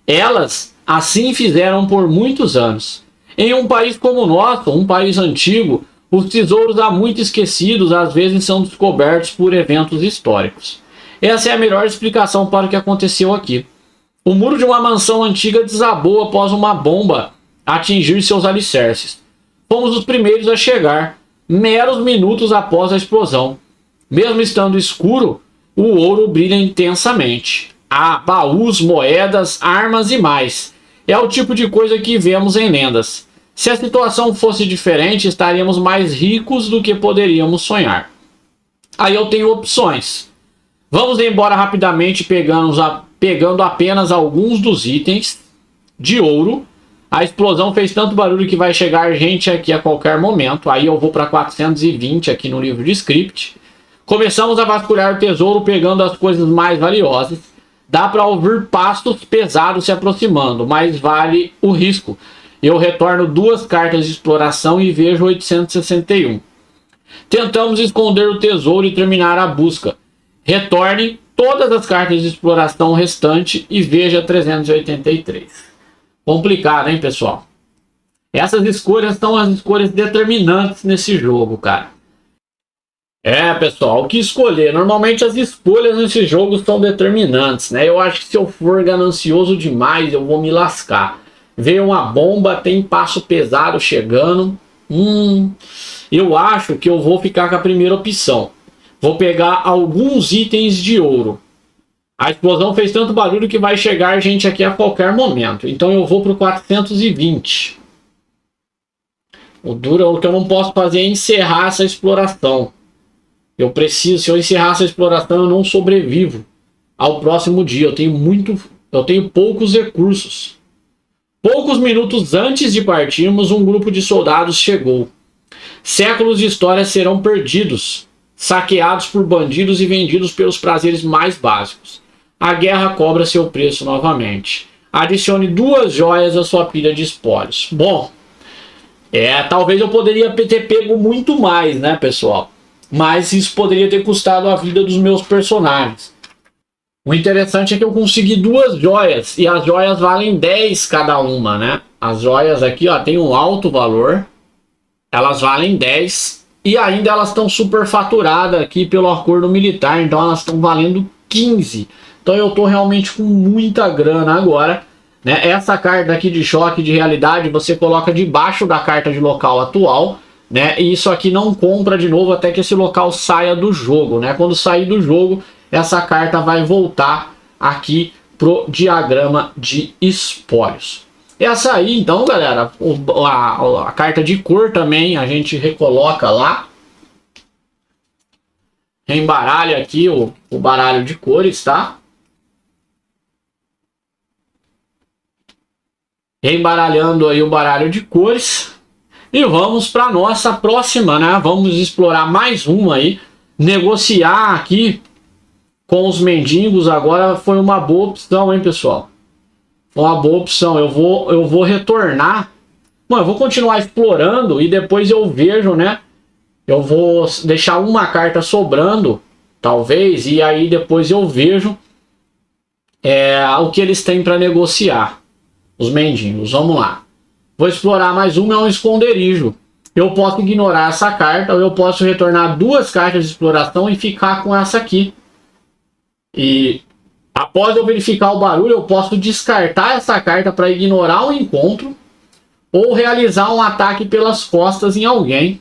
Elas assim fizeram por muitos anos. Em um país como o nosso, um país antigo, os tesouros há muito esquecidos às vezes são descobertos por eventos históricos. Essa é a melhor explicação para o que aconteceu aqui. O muro de uma mansão antiga desabou após uma bomba atingir seus alicerces. Fomos os primeiros a chegar, meros minutos após a explosão. Mesmo estando escuro, o ouro brilha intensamente. Há baús, moedas, armas e mais. É o tipo de coisa que vemos em lendas. Se a situação fosse diferente, estaríamos mais ricos do que poderíamos sonhar. Aí eu tenho opções. Vamos embora rapidamente pegando apenas alguns dos itens de ouro. A explosão fez tanto barulho que vai chegar gente aqui a qualquer momento. Aí eu vou para 420 aqui no livro de script. Começamos a vasculhar o tesouro pegando as coisas mais valiosas. Dá para ouvir passos pesados se aproximando, mas vale o risco. Eu retorno 2 cartas de exploração e vejo 861. Tentamos esconder o tesouro e terminar a busca. Retorne todas as cartas de exploração restantes e veja 383. Complicado, hein, pessoal? Essas escolhas são as escolhas determinantes nesse jogo, cara. Pessoal, o que escolher? Normalmente as escolhas nesse jogo são determinantes, né? Eu acho que se eu for ganancioso demais, eu vou me lascar. Veio uma bomba, tem passo pesado chegando. Eu acho que eu vou ficar com a primeira opção. Vou pegar alguns itens de ouro. A explosão fez tanto barulho que vai chegar gente aqui a qualquer momento. Então eu vou para o 420. O que eu não posso fazer é encerrar essa exploração. Eu preciso, se eu encerrar essa exploração, eu não sobrevivo ao próximo dia. Eu tenho poucos recursos. Poucos minutos antes de partirmos, um grupo de soldados chegou. Séculos de história serão perdidos, saqueados por bandidos e vendidos pelos prazeres mais básicos. A guerra cobra seu preço novamente. Adicione 2 joias à sua pilha de espólios. Bom, talvez eu poderia ter pego muito mais, né, pessoal? Mas isso poderia ter custado a vida dos meus personagens. O interessante é que eu consegui 2 joias. E as joias valem 10 cada uma, né? As joias aqui, ó, tem um alto valor. Elas valem 10. E ainda elas estão superfaturadas aqui pelo acordo militar. Então elas estão valendo 15. Então eu tô realmente com muita grana agora, né? Essa carta aqui de choque de realidade você coloca debaixo da carta de local atual, né? E isso aqui não compra de novo até que esse local saia do jogo, né? Quando sair do jogo, essa carta vai voltar aqui pro diagrama de espólios. Essa aí, então, galera, a carta de cor também a gente recoloca lá. Embaralha aqui o baralho de cores, tá? Embaralhando aí o baralho de cores. E vamos para nossa próxima, né? Vamos explorar mais uma aí. Negociar aqui com os mendigos agora foi uma boa opção, hein, pessoal? Foi uma boa opção. Eu vou retornar. Bom, eu vou continuar explorando e depois eu vejo, né? Eu vou deixar uma carta sobrando, talvez, e aí depois eu vejo o que eles têm para negociar. Os mendigos, vamos lá. Vou explorar mais uma, é um esconderijo. Eu posso ignorar essa carta, ou eu posso retornar 2 cartas de exploração e ficar com essa aqui. E após eu verificar o barulho, eu posso descartar essa carta para ignorar o encontro, ou realizar um ataque pelas costas em alguém.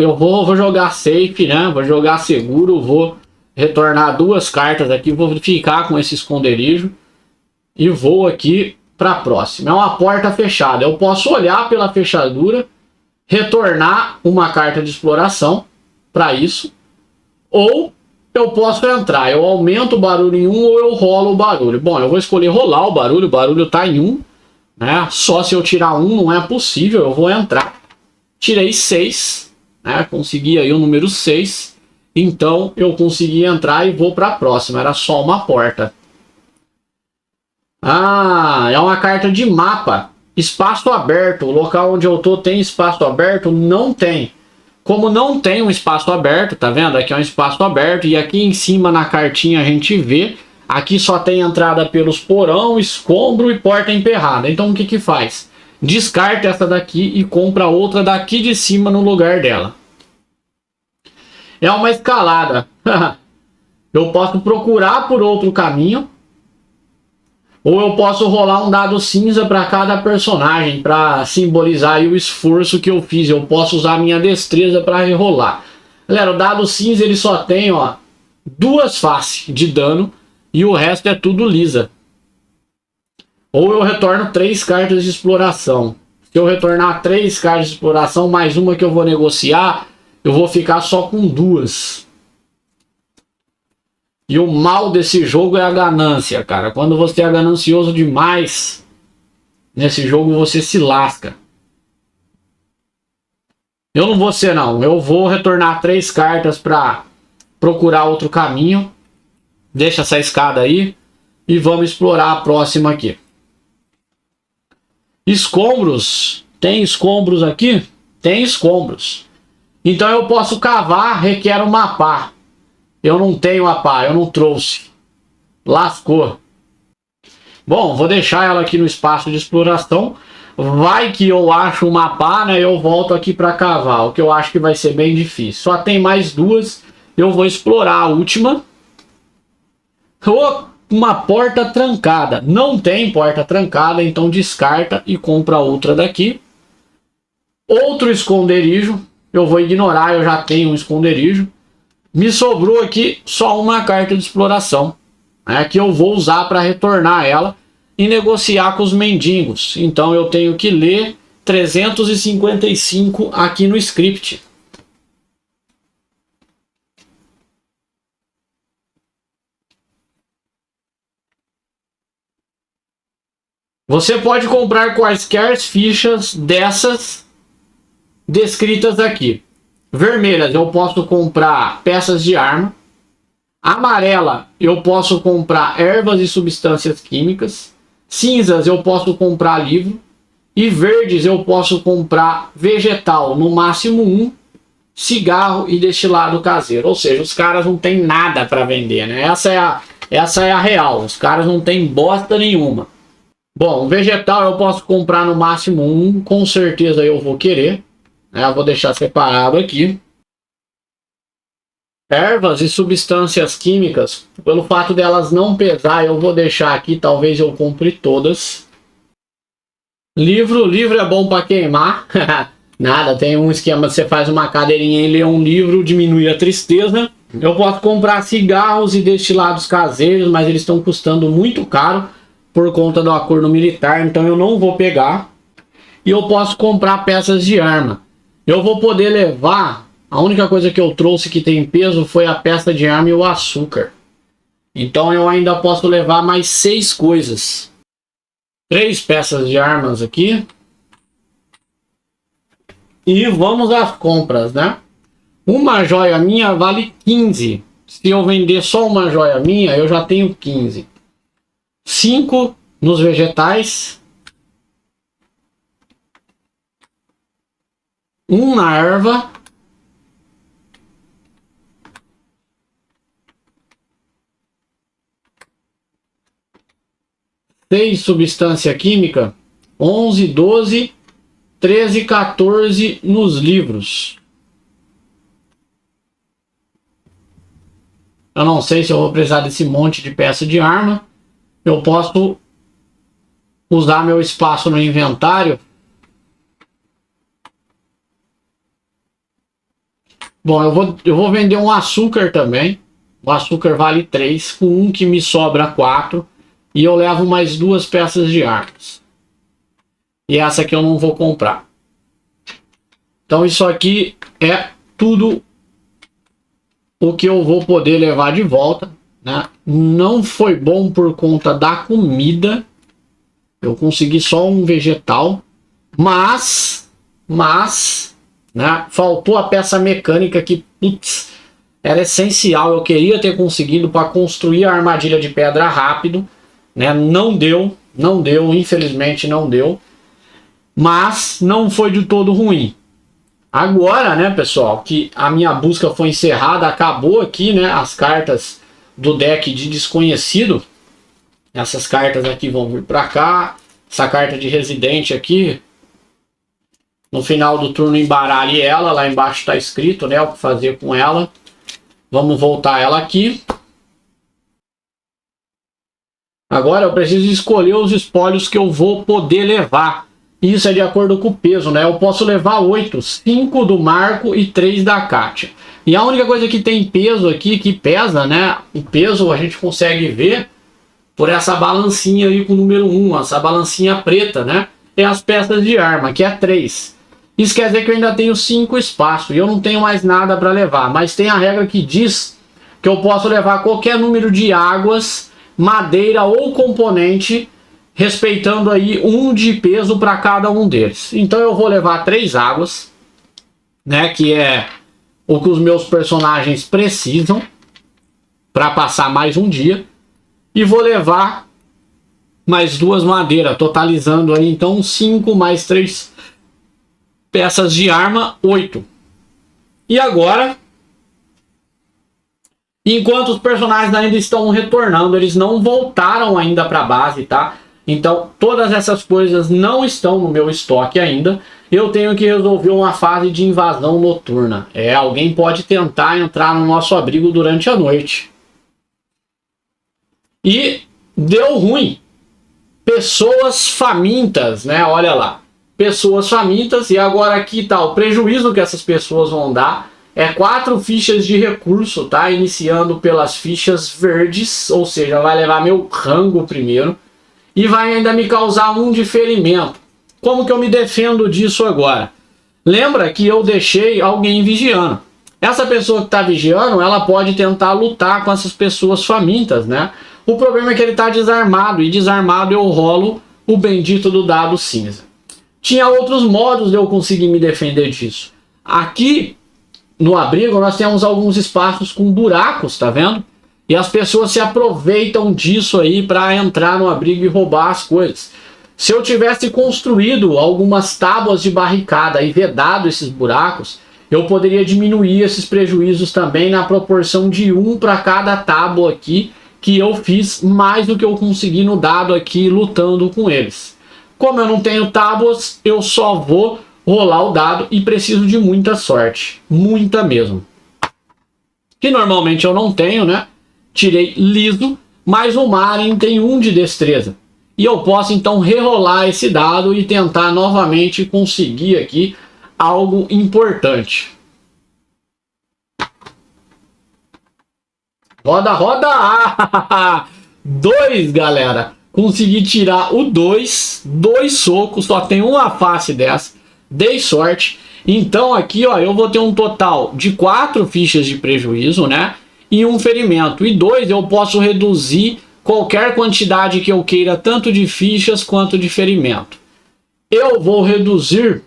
Eu vou jogar safe, né? Vou jogar seguro, vou retornar 2 cartas aqui, vou ficar com esse esconderijo e vou aqui para a próxima. É uma porta fechada. Eu posso olhar pela fechadura, retornar uma carta de exploração para isso, ou eu posso entrar. Eu aumento o barulho em 1 ou eu rolo o barulho. Bom, eu vou escolher rolar o barulho está em 1, né? Só se eu tirar 1 não é possível. Eu vou entrar. Tirei 6, né? Consegui aí o número 6. Então eu consegui entrar e vou para a próxima. Era só uma porta. É uma carta de mapa. Espaço aberto. O local onde eu tô tem espaço aberto? Não tem. Como não tem um espaço aberto, tá vendo? Aqui é um espaço aberto. E aqui em cima na cartinha a gente vê. Aqui só tem entrada pelos porão, escombro e porta emperrada. Então o que que faz? Descarta essa daqui e compra outra daqui de cima no lugar dela. É uma escalada. Eu posso procurar por outro caminho. Ou eu posso rolar um dado cinza para cada personagem. Para simbolizar aí o esforço que eu fiz. Eu posso usar a minha destreza para rerolar. Galera, o dado cinza ele só tem 2 faces de dano. E o resto é tudo lisa. Ou eu retorno 3 cartas de exploração. Se eu retornar 3 cartas de exploração, mais uma que eu vou negociar, eu vou ficar só com 2. E o mal desse jogo é a ganância, cara. Quando você é ganancioso demais, nesse jogo você se lasca. Eu não vou ser, não. Eu vou retornar 3 cartas para procurar outro caminho. Deixa essa escada aí. E vamos explorar a próxima aqui. Escombros. Tem escombros aqui? Tem escombros. Então eu posso cavar, requer um mapa. Eu não tenho mapa, eu não trouxe. Lascou. Bom, vou deixar ela aqui no espaço de exploração. Vai que eu acho um mapa, né? Eu volto aqui para cavar, o que eu acho que vai ser bem difícil. Só tem mais 2. Eu vou explorar a última. Uma porta trancada. Não tem porta trancada, então descarta e compra outra daqui. Outro esconderijo. Eu vou ignorar, eu já tenho um esconderijo. Me sobrou aqui só uma carta de exploração, né, que eu vou usar para retornar ela e negociar com os mendigos. Então eu tenho que ler 355 aqui no script. Você pode comprar quaisquer fichas dessas descritas aqui. Vermelhas eu posso comprar peças de arma. Amarela eu posso comprar ervas e substâncias químicas. Cinzas eu posso comprar livro. E verdes eu posso comprar vegetal, no máximo 1, cigarro e destilado caseiro. Ou seja, os caras não tem nada para vender, né? Essa é a real. Os caras não tem bosta nenhuma. Bom, vegetal eu posso comprar no máximo 1, com certeza eu vou querer. Eu vou deixar separado aqui. Ervas e substâncias químicas, pelo fato delas não pesar, eu vou deixar aqui, talvez eu compre todas. Livro é bom para queimar. Nada, tem um esquema, você faz uma cadeirinha e lê um livro, diminui a tristeza. Eu posso comprar cigarros e destilados caseiros, mas eles estão custando muito caro por conta do acordo militar, então eu não vou pegar. E eu posso comprar peças de arma. Eu vou poder levar, a única coisa que eu trouxe que tem peso foi a peça de arma e o açúcar. Então eu ainda posso levar mais 6 coisas. 3 peças de armas aqui. E vamos às compras, né? Uma joia minha vale 15. Se eu vender só uma joia minha, eu já tenho 15. 5 nos vegetais. 1 na erva. 6 substância química. 11, 12, 13, 14 nos livros. Eu não sei se eu vou precisar desse monte de peça de arma. Eu posso usar meu espaço no inventário. Bom, eu vou vender um açúcar também. O açúcar vale 3, com um que me sobra 4. E eu levo mais 2 peças de armas. E essa aqui eu não vou comprar. Então isso aqui é tudo o que eu vou poder levar de volta, né? Não foi bom por conta da comida. Eu consegui só um vegetal. Mas né, faltou a peça mecânica que, putz, era essencial. Eu queria ter conseguido para construir a armadilha de pedra rápido, né? Não deu, infelizmente não deu. Mas não foi de todo ruim. Agora, né, pessoal, que a minha busca foi encerrada, acabou aqui, né, as cartas do deck de desconhecido. Essas cartas aqui vão vir para cá. Essa carta de residente aqui, no final do turno embaralhe ela. Lá embaixo está escrito, né, o que fazer com ela. Vamos voltar ela aqui. Agora eu preciso escolher os espólios que eu vou poder levar. Isso é de acordo com o peso, né? Eu posso levar 8, 5 do Marco e 3 da Kátia. E a única coisa que tem peso aqui, que pesa, né? O peso a gente consegue ver por essa balancinha aí com o número 1, essa balancinha preta, né? é as peças de arma, que é 3. Isso quer dizer que eu ainda tenho 5 espaços e eu não tenho mais nada para levar. Mas tem a regra que diz que eu posso levar qualquer número de águas, madeira ou componente, respeitando aí 1 de peso para cada um deles. Então eu vou levar 3 águas, né, que é o que os meus personagens precisam para passar mais um dia. E vou levar mais 2 madeiras, totalizando aí então 5 mais 3 peças de arma, 8. E agora, enquanto os personagens ainda estão retornando, eles não voltaram ainda para a base, tá? Então todas essas coisas não estão no meu estoque ainda. Eu tenho que resolver uma fase de invasão noturna. Alguém pode tentar entrar no nosso abrigo durante a noite. E deu ruim. Pessoas famintas, né? Olha lá. Pessoas famintas. E agora aqui tá o prejuízo que essas pessoas vão dar. 4 fichas de recurso, tá? Iniciando pelas fichas verdes. Ou seja, vai levar meu rango primeiro. E vai ainda me causar 1 de ferimento. Como que eu me defendo disso agora? Lembra que eu deixei alguém vigiando. Essa pessoa que está vigiando, ela pode tentar lutar com essas pessoas famintas, né? O problema é que ele está desarmado. E desarmado eu rolo o bendito do dado cinza. Tinha outros modos de eu conseguir me defender disso. Aqui no abrigo nós temos alguns espaços com buracos, tá vendo? E as pessoas se aproveitam disso aí para entrar no abrigo e roubar as coisas. Se eu tivesse construído algumas tábuas de barricada e vedado esses buracos, eu poderia diminuir esses prejuízos também na proporção de 1 para cada tábua aqui, que eu fiz mais do que eu consegui no dado aqui lutando com eles. Como eu não tenho tábuas, eu só vou rolar o dado e preciso de muita sorte. Muita mesmo. Que normalmente eu não tenho, né? Tirei liso, mas o Marin tem 1 de destreza. E eu posso então rerolar esse dado e tentar novamente conseguir aqui algo importante. Roda, roda! 2, galera. Consegui tirar o 2. 2 socos, só tem uma face dessa. Dei sorte. Então aqui, ó, eu vou ter um total de 4 fichas de prejuízo, né? E 1 ferimento. E 2 eu posso reduzir qualquer quantidade que eu queira, tanto de fichas quanto de ferimento. Eu vou reduzir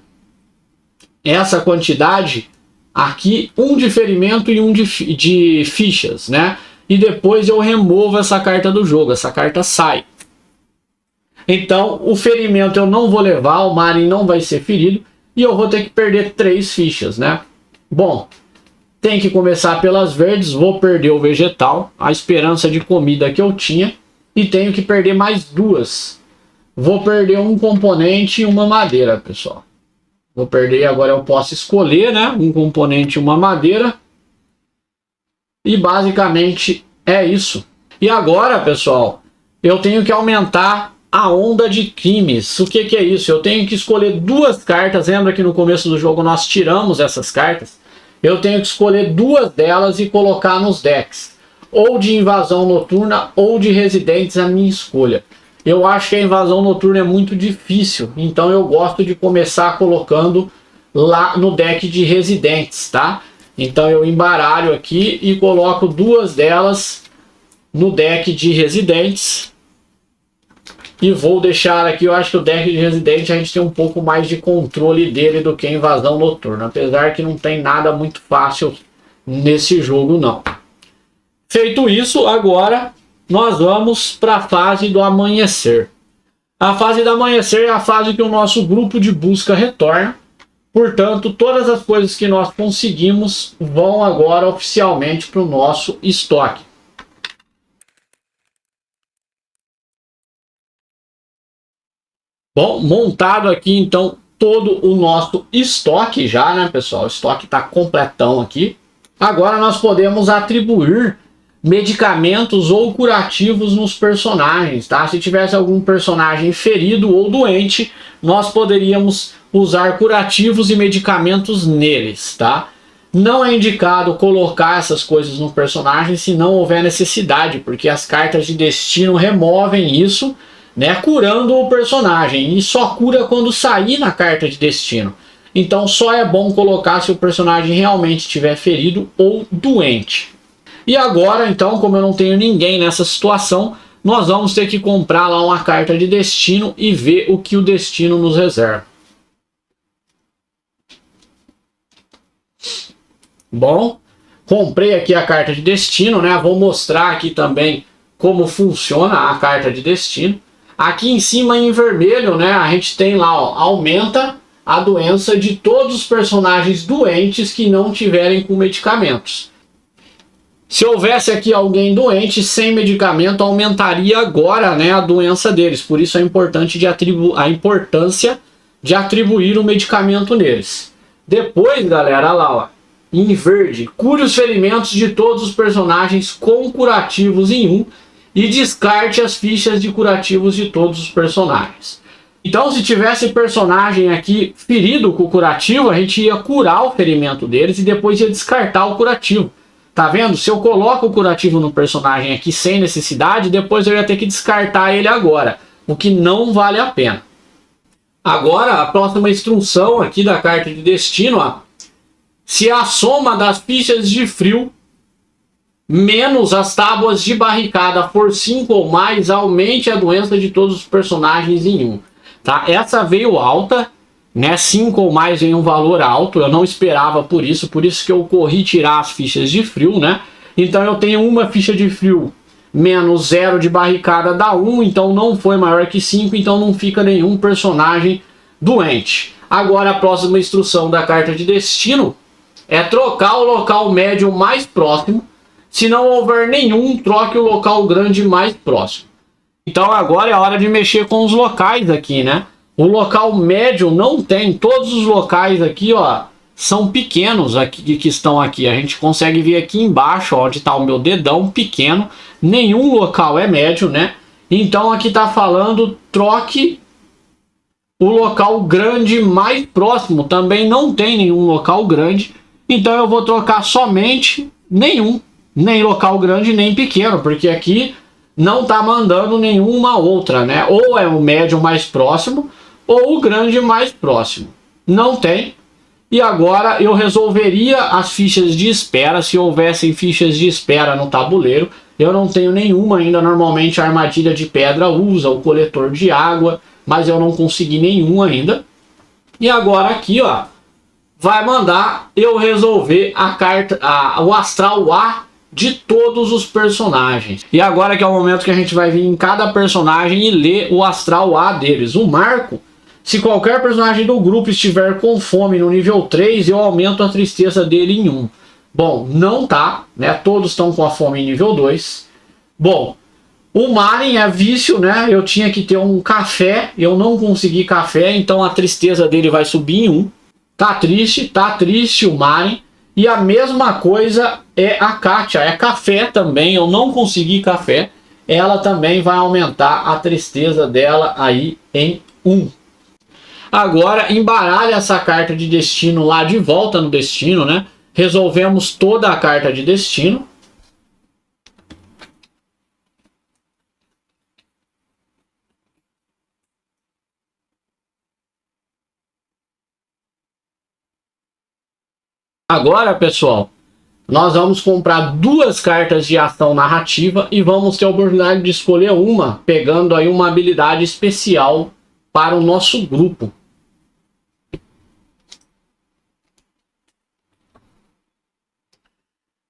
essa quantidade aqui, 1 de ferimento e 1 de fichas, né? E depois eu removo essa carta do jogo, essa carta sai. Então o ferimento eu não vou levar, o Marin não vai ser ferido e eu vou ter que perder 3 fichas, né? Bom, tem que começar pelas verdes, vou perder o vegetal, a esperança de comida que eu tinha, e tenho que perder mais 2. Vou perder um componente e uma madeira, pessoal. Vou perder, agora eu posso escolher, né? Um componente e uma madeira. E basicamente é isso. E agora, pessoal, eu tenho que aumentar a onda de crimes. O que é isso? Eu tenho que escolher 2 cartas. Lembra que no começo do jogo nós tiramos essas cartas? Eu tenho que escolher 2 delas e colocar nos decks. Ou de invasão noturna ou de residentes, a minha escolha. Eu acho que a invasão noturna é muito difícil. Então eu gosto de começar colocando lá no deck de residentes, tá? Então eu embaralho aqui e coloco 2 delas no deck de residentes. E vou deixar aqui, eu acho que o deck de residente a gente tem um pouco mais de controle dele do que a invasão noturna. Apesar que não tem nada muito fácil nesse jogo não. Feito isso, agora nós vamos para a fase do amanhecer. A fase do amanhecer é a fase que o nosso grupo de busca retorna. Portanto, todas as coisas que nós conseguimos vão agora oficialmente para o nosso estoque. Bom, montado aqui então todo o nosso estoque já, né, pessoal? O estoque está completão aqui. Agora nós podemos atribuir medicamentos ou curativos nos personagens, tá? Se tivesse algum personagem ferido ou doente, nós poderíamos usar curativos e medicamentos neles, tá? Não é indicado colocar essas coisas no personagem se não houver necessidade, porque as cartas de destino removem isso, né, curando o personagem, e só cura quando sair na carta de destino. Então só é bom colocar se o personagem realmente estiver ferido ou doente. E agora, então, como eu não tenho ninguém nessa situação, nós vamos ter que comprar lá uma carta de destino e ver o que o destino nos reserva. Bom, comprei aqui a carta de destino, né? Vou mostrar aqui também como funciona a carta de destino. Aqui em cima em vermelho, né, a gente tem lá, ó, aumenta a doença de todos os personagens doentes que não tiverem com medicamentos. Se houvesse aqui alguém doente sem medicamento, aumentaria agora, né, a doença deles. Por isso é importante a importância de atribuir o medicamento neles. Depois, galera, olha lá, ó, em verde, cure os ferimentos de todos os personagens com curativos em 1 e descarte as fichas de curativos de todos os personagens. Então, se tivesse personagem aqui ferido com o curativo, a gente ia curar o ferimento deles e depois ia descartar o curativo. Tá vendo? Se eu coloco o curativo no personagem aqui sem necessidade, depois eu ia ter que descartar ele agora, o que não vale a pena. Agora, a próxima instrução aqui da carta de destino, ó, se a soma das fichas de frio menos as tábuas de barricada for 5 ou mais, aumente a doença de todos os personagens em 1. Tá? Essa veio alta, né? 5 ou mais em um valor alto, eu não esperava por isso que eu corri tirar as fichas de frio, né? Então eu tenho uma ficha de frio menos 0 de barricada dá 1, então não foi maior que 5, então não fica nenhum personagem doente. Agora a próxima instrução da carta de destino é trocar o local médio mais próximo. Se não houver nenhum, troque o local grande mais próximo. Então agora é a hora de mexer com os locais aqui, né? O local médio não tem, todos os locais aqui, ó, são pequenos aqui que estão aqui. A gente consegue ver aqui embaixo, ó, onde está o meu dedão pequeno. Nenhum local é médio, né? Então aqui está falando troque o local grande mais próximo. Também não tem nenhum local grande. Então eu vou trocar somente nenhum. Nem local grande, nem pequeno, porque aqui não tá mandando nenhuma outra, né? Ou é o médio mais próximo, ou o grande mais próximo. Não tem. E agora eu resolveria as fichas de espera, se houvessem fichas de espera no tabuleiro. Eu não tenho nenhuma ainda, normalmente a armadilha de pedra usa, o coletor de água, mas eu não consegui nenhum ainda. E agora aqui, ó, vai mandar eu resolver a carta, o astral A de todos os personagens. E agora que é o momento que a gente vai vir em cada personagem e ler o astral A deles. O Marco, se qualquer personagem do grupo estiver com fome no nível 3, eu aumento a tristeza dele em 1. Bom, não tá, né? Todos estão com a fome em nível 2. Bom, o Maren é vício, né? Eu tinha que ter um café, eu não consegui café, então a tristeza dele vai subir em 1. Tá triste o Maren. E a mesma coisa é a Kátia, é café também, eu não consegui café. Ela também vai aumentar a tristeza dela aí em 1. Agora embaralha essa carta de destino lá de volta no destino, né? Resolvemos toda a carta de destino. Agora, pessoal, nós vamos comprar 2 cartas de ação narrativa e vamos ter a oportunidade de escolher uma, pegando aí uma habilidade especial para o nosso grupo.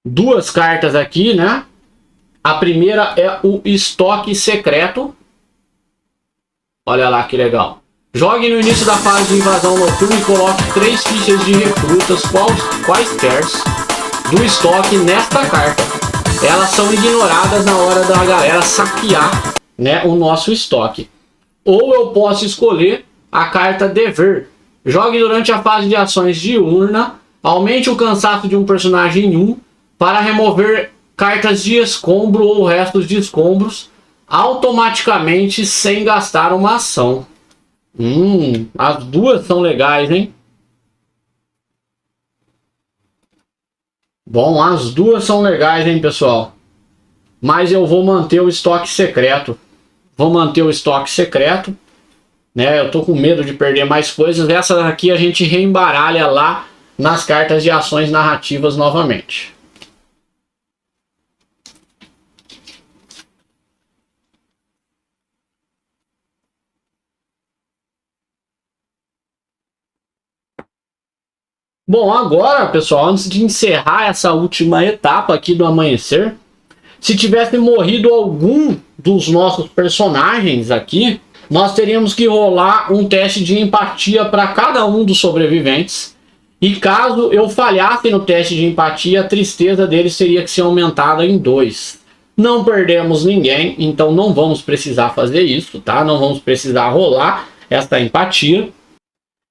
Duas cartas aqui, né? A primeira é o estoque secreto. Olha lá que legal. Jogue no início da fase de invasão noturna e coloque 3 fichas de recrutas quaisquer do estoque nesta carta. Elas são ignoradas na hora da galera saquear, né, o nosso estoque. Ou eu posso escolher a carta Dever. Jogue durante a fase de ações de urna. Aumente o cansaço de um personagem em 1 para remover cartas de escombro ou restos de escombros automaticamente sem gastar uma ação. As duas são legais, hein? Bom, as duas são legais, hein, pessoal? Mas eu vou manter o estoque secreto. vou manter o estoque secreto, né? Eu tô com medo de perder mais coisas. Essa aqui a gente reembaralha lá nas cartas de ações narrativas novamente. Bom, agora, pessoal, antes de encerrar essa última etapa aqui do amanhecer, se tivesse morrido algum dos nossos personagens aqui, nós teríamos que rolar um teste de empatia para cada um dos sobreviventes. E caso eu falhasse no teste de empatia, a tristeza deles teria que ser aumentada em 2. Não perdemos ninguém, então não vamos precisar fazer isso, tá? Não vamos precisar rolar essa empatia.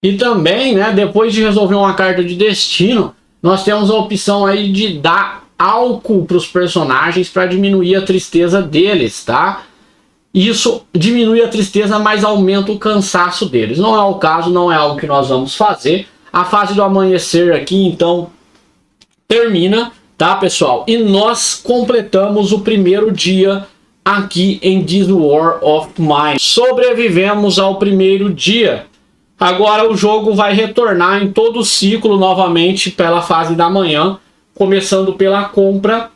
E também, né, depois de resolver uma carta de destino, nós temos a opção aí de dar álcool para os personagens para diminuir a tristeza deles, tá? Isso diminui a tristeza, mas aumenta o cansaço deles. Não é o caso, não é algo que nós vamos fazer. A fase do amanhecer aqui, então, termina, tá, pessoal? E nós completamos o primeiro dia aqui em This War of Mine. Sobrevivemos ao primeiro dia. Agora o jogo vai retornar em todo o ciclo novamente pela fase da manhã, começando pela compra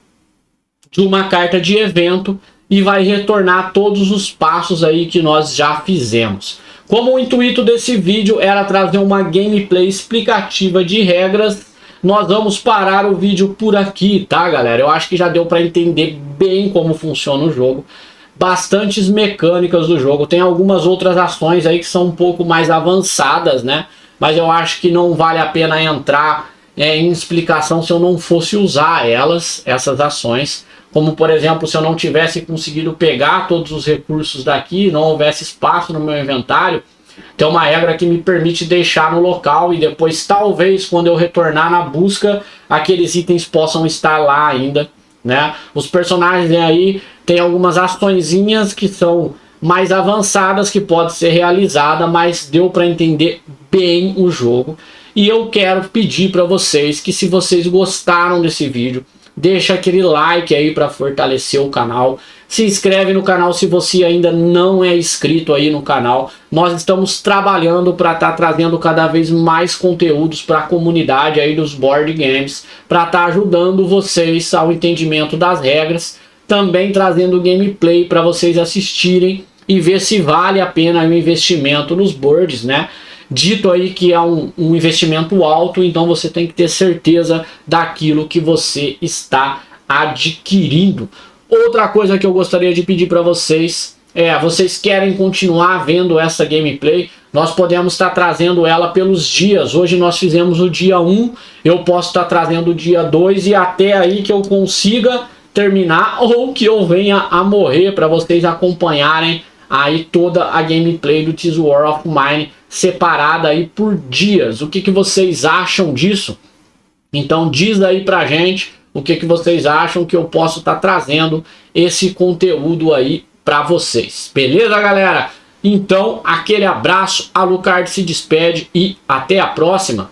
de uma carta de evento e vai retornar todos os passos aí que nós já fizemos. Como o intuito desse vídeo era trazer uma gameplay explicativa de regras, nós vamos parar o vídeo por aqui, tá, galera? Eu acho que já deu para entender bem como funciona o jogo. Bastantes mecânicas do jogo, tem algumas outras ações aí que são um pouco mais avançadas, né? Mas eu acho que não vale a pena entrar em explicação se eu não fosse usar essas ações. Como por exemplo, se eu não tivesse conseguido pegar todos os recursos daqui, não houvesse espaço no meu inventário, tem uma regra que me permite deixar no local e depois talvez quando eu retornar na busca, aqueles itens possam estar lá ainda, né? Os personagens aí tem algumas açõezinhas que são mais avançadas que pode ser realizada, mas deu para entender bem o jogo. E eu quero pedir para vocês que se vocês gostaram desse vídeo, deixa aquele like aí para fortalecer o canal. Se inscreve no canal se você ainda não é inscrito aí no canal. Nós estamos trabalhando para estar trazendo cada vez mais conteúdos para a comunidade aí dos board games, para estar ajudando vocês ao entendimento das regras, também trazendo gameplay para vocês assistirem e ver se vale a pena o investimento nos boards, né? Dito aí que é um investimento alto, então você tem que ter certeza daquilo que você está adquirindo. Outra coisa que eu gostaria de pedir para vocês é, vocês querem continuar vendo essa gameplay? Nós podemos estar trazendo ela pelos dias. Hoje nós fizemos o dia 1, eu posso estar trazendo o dia 2 e até aí que eu consiga terminar ou que eu venha a morrer, para vocês acompanharem aí toda a gameplay do This War of Mine separada aí por dias. O que vocês acham disso? Então diz aí pra gente o que vocês acham que eu posso estar trazendo esse conteúdo aí pra vocês. Beleza, galera? Então aquele abraço, Alucard se despede e até a próxima.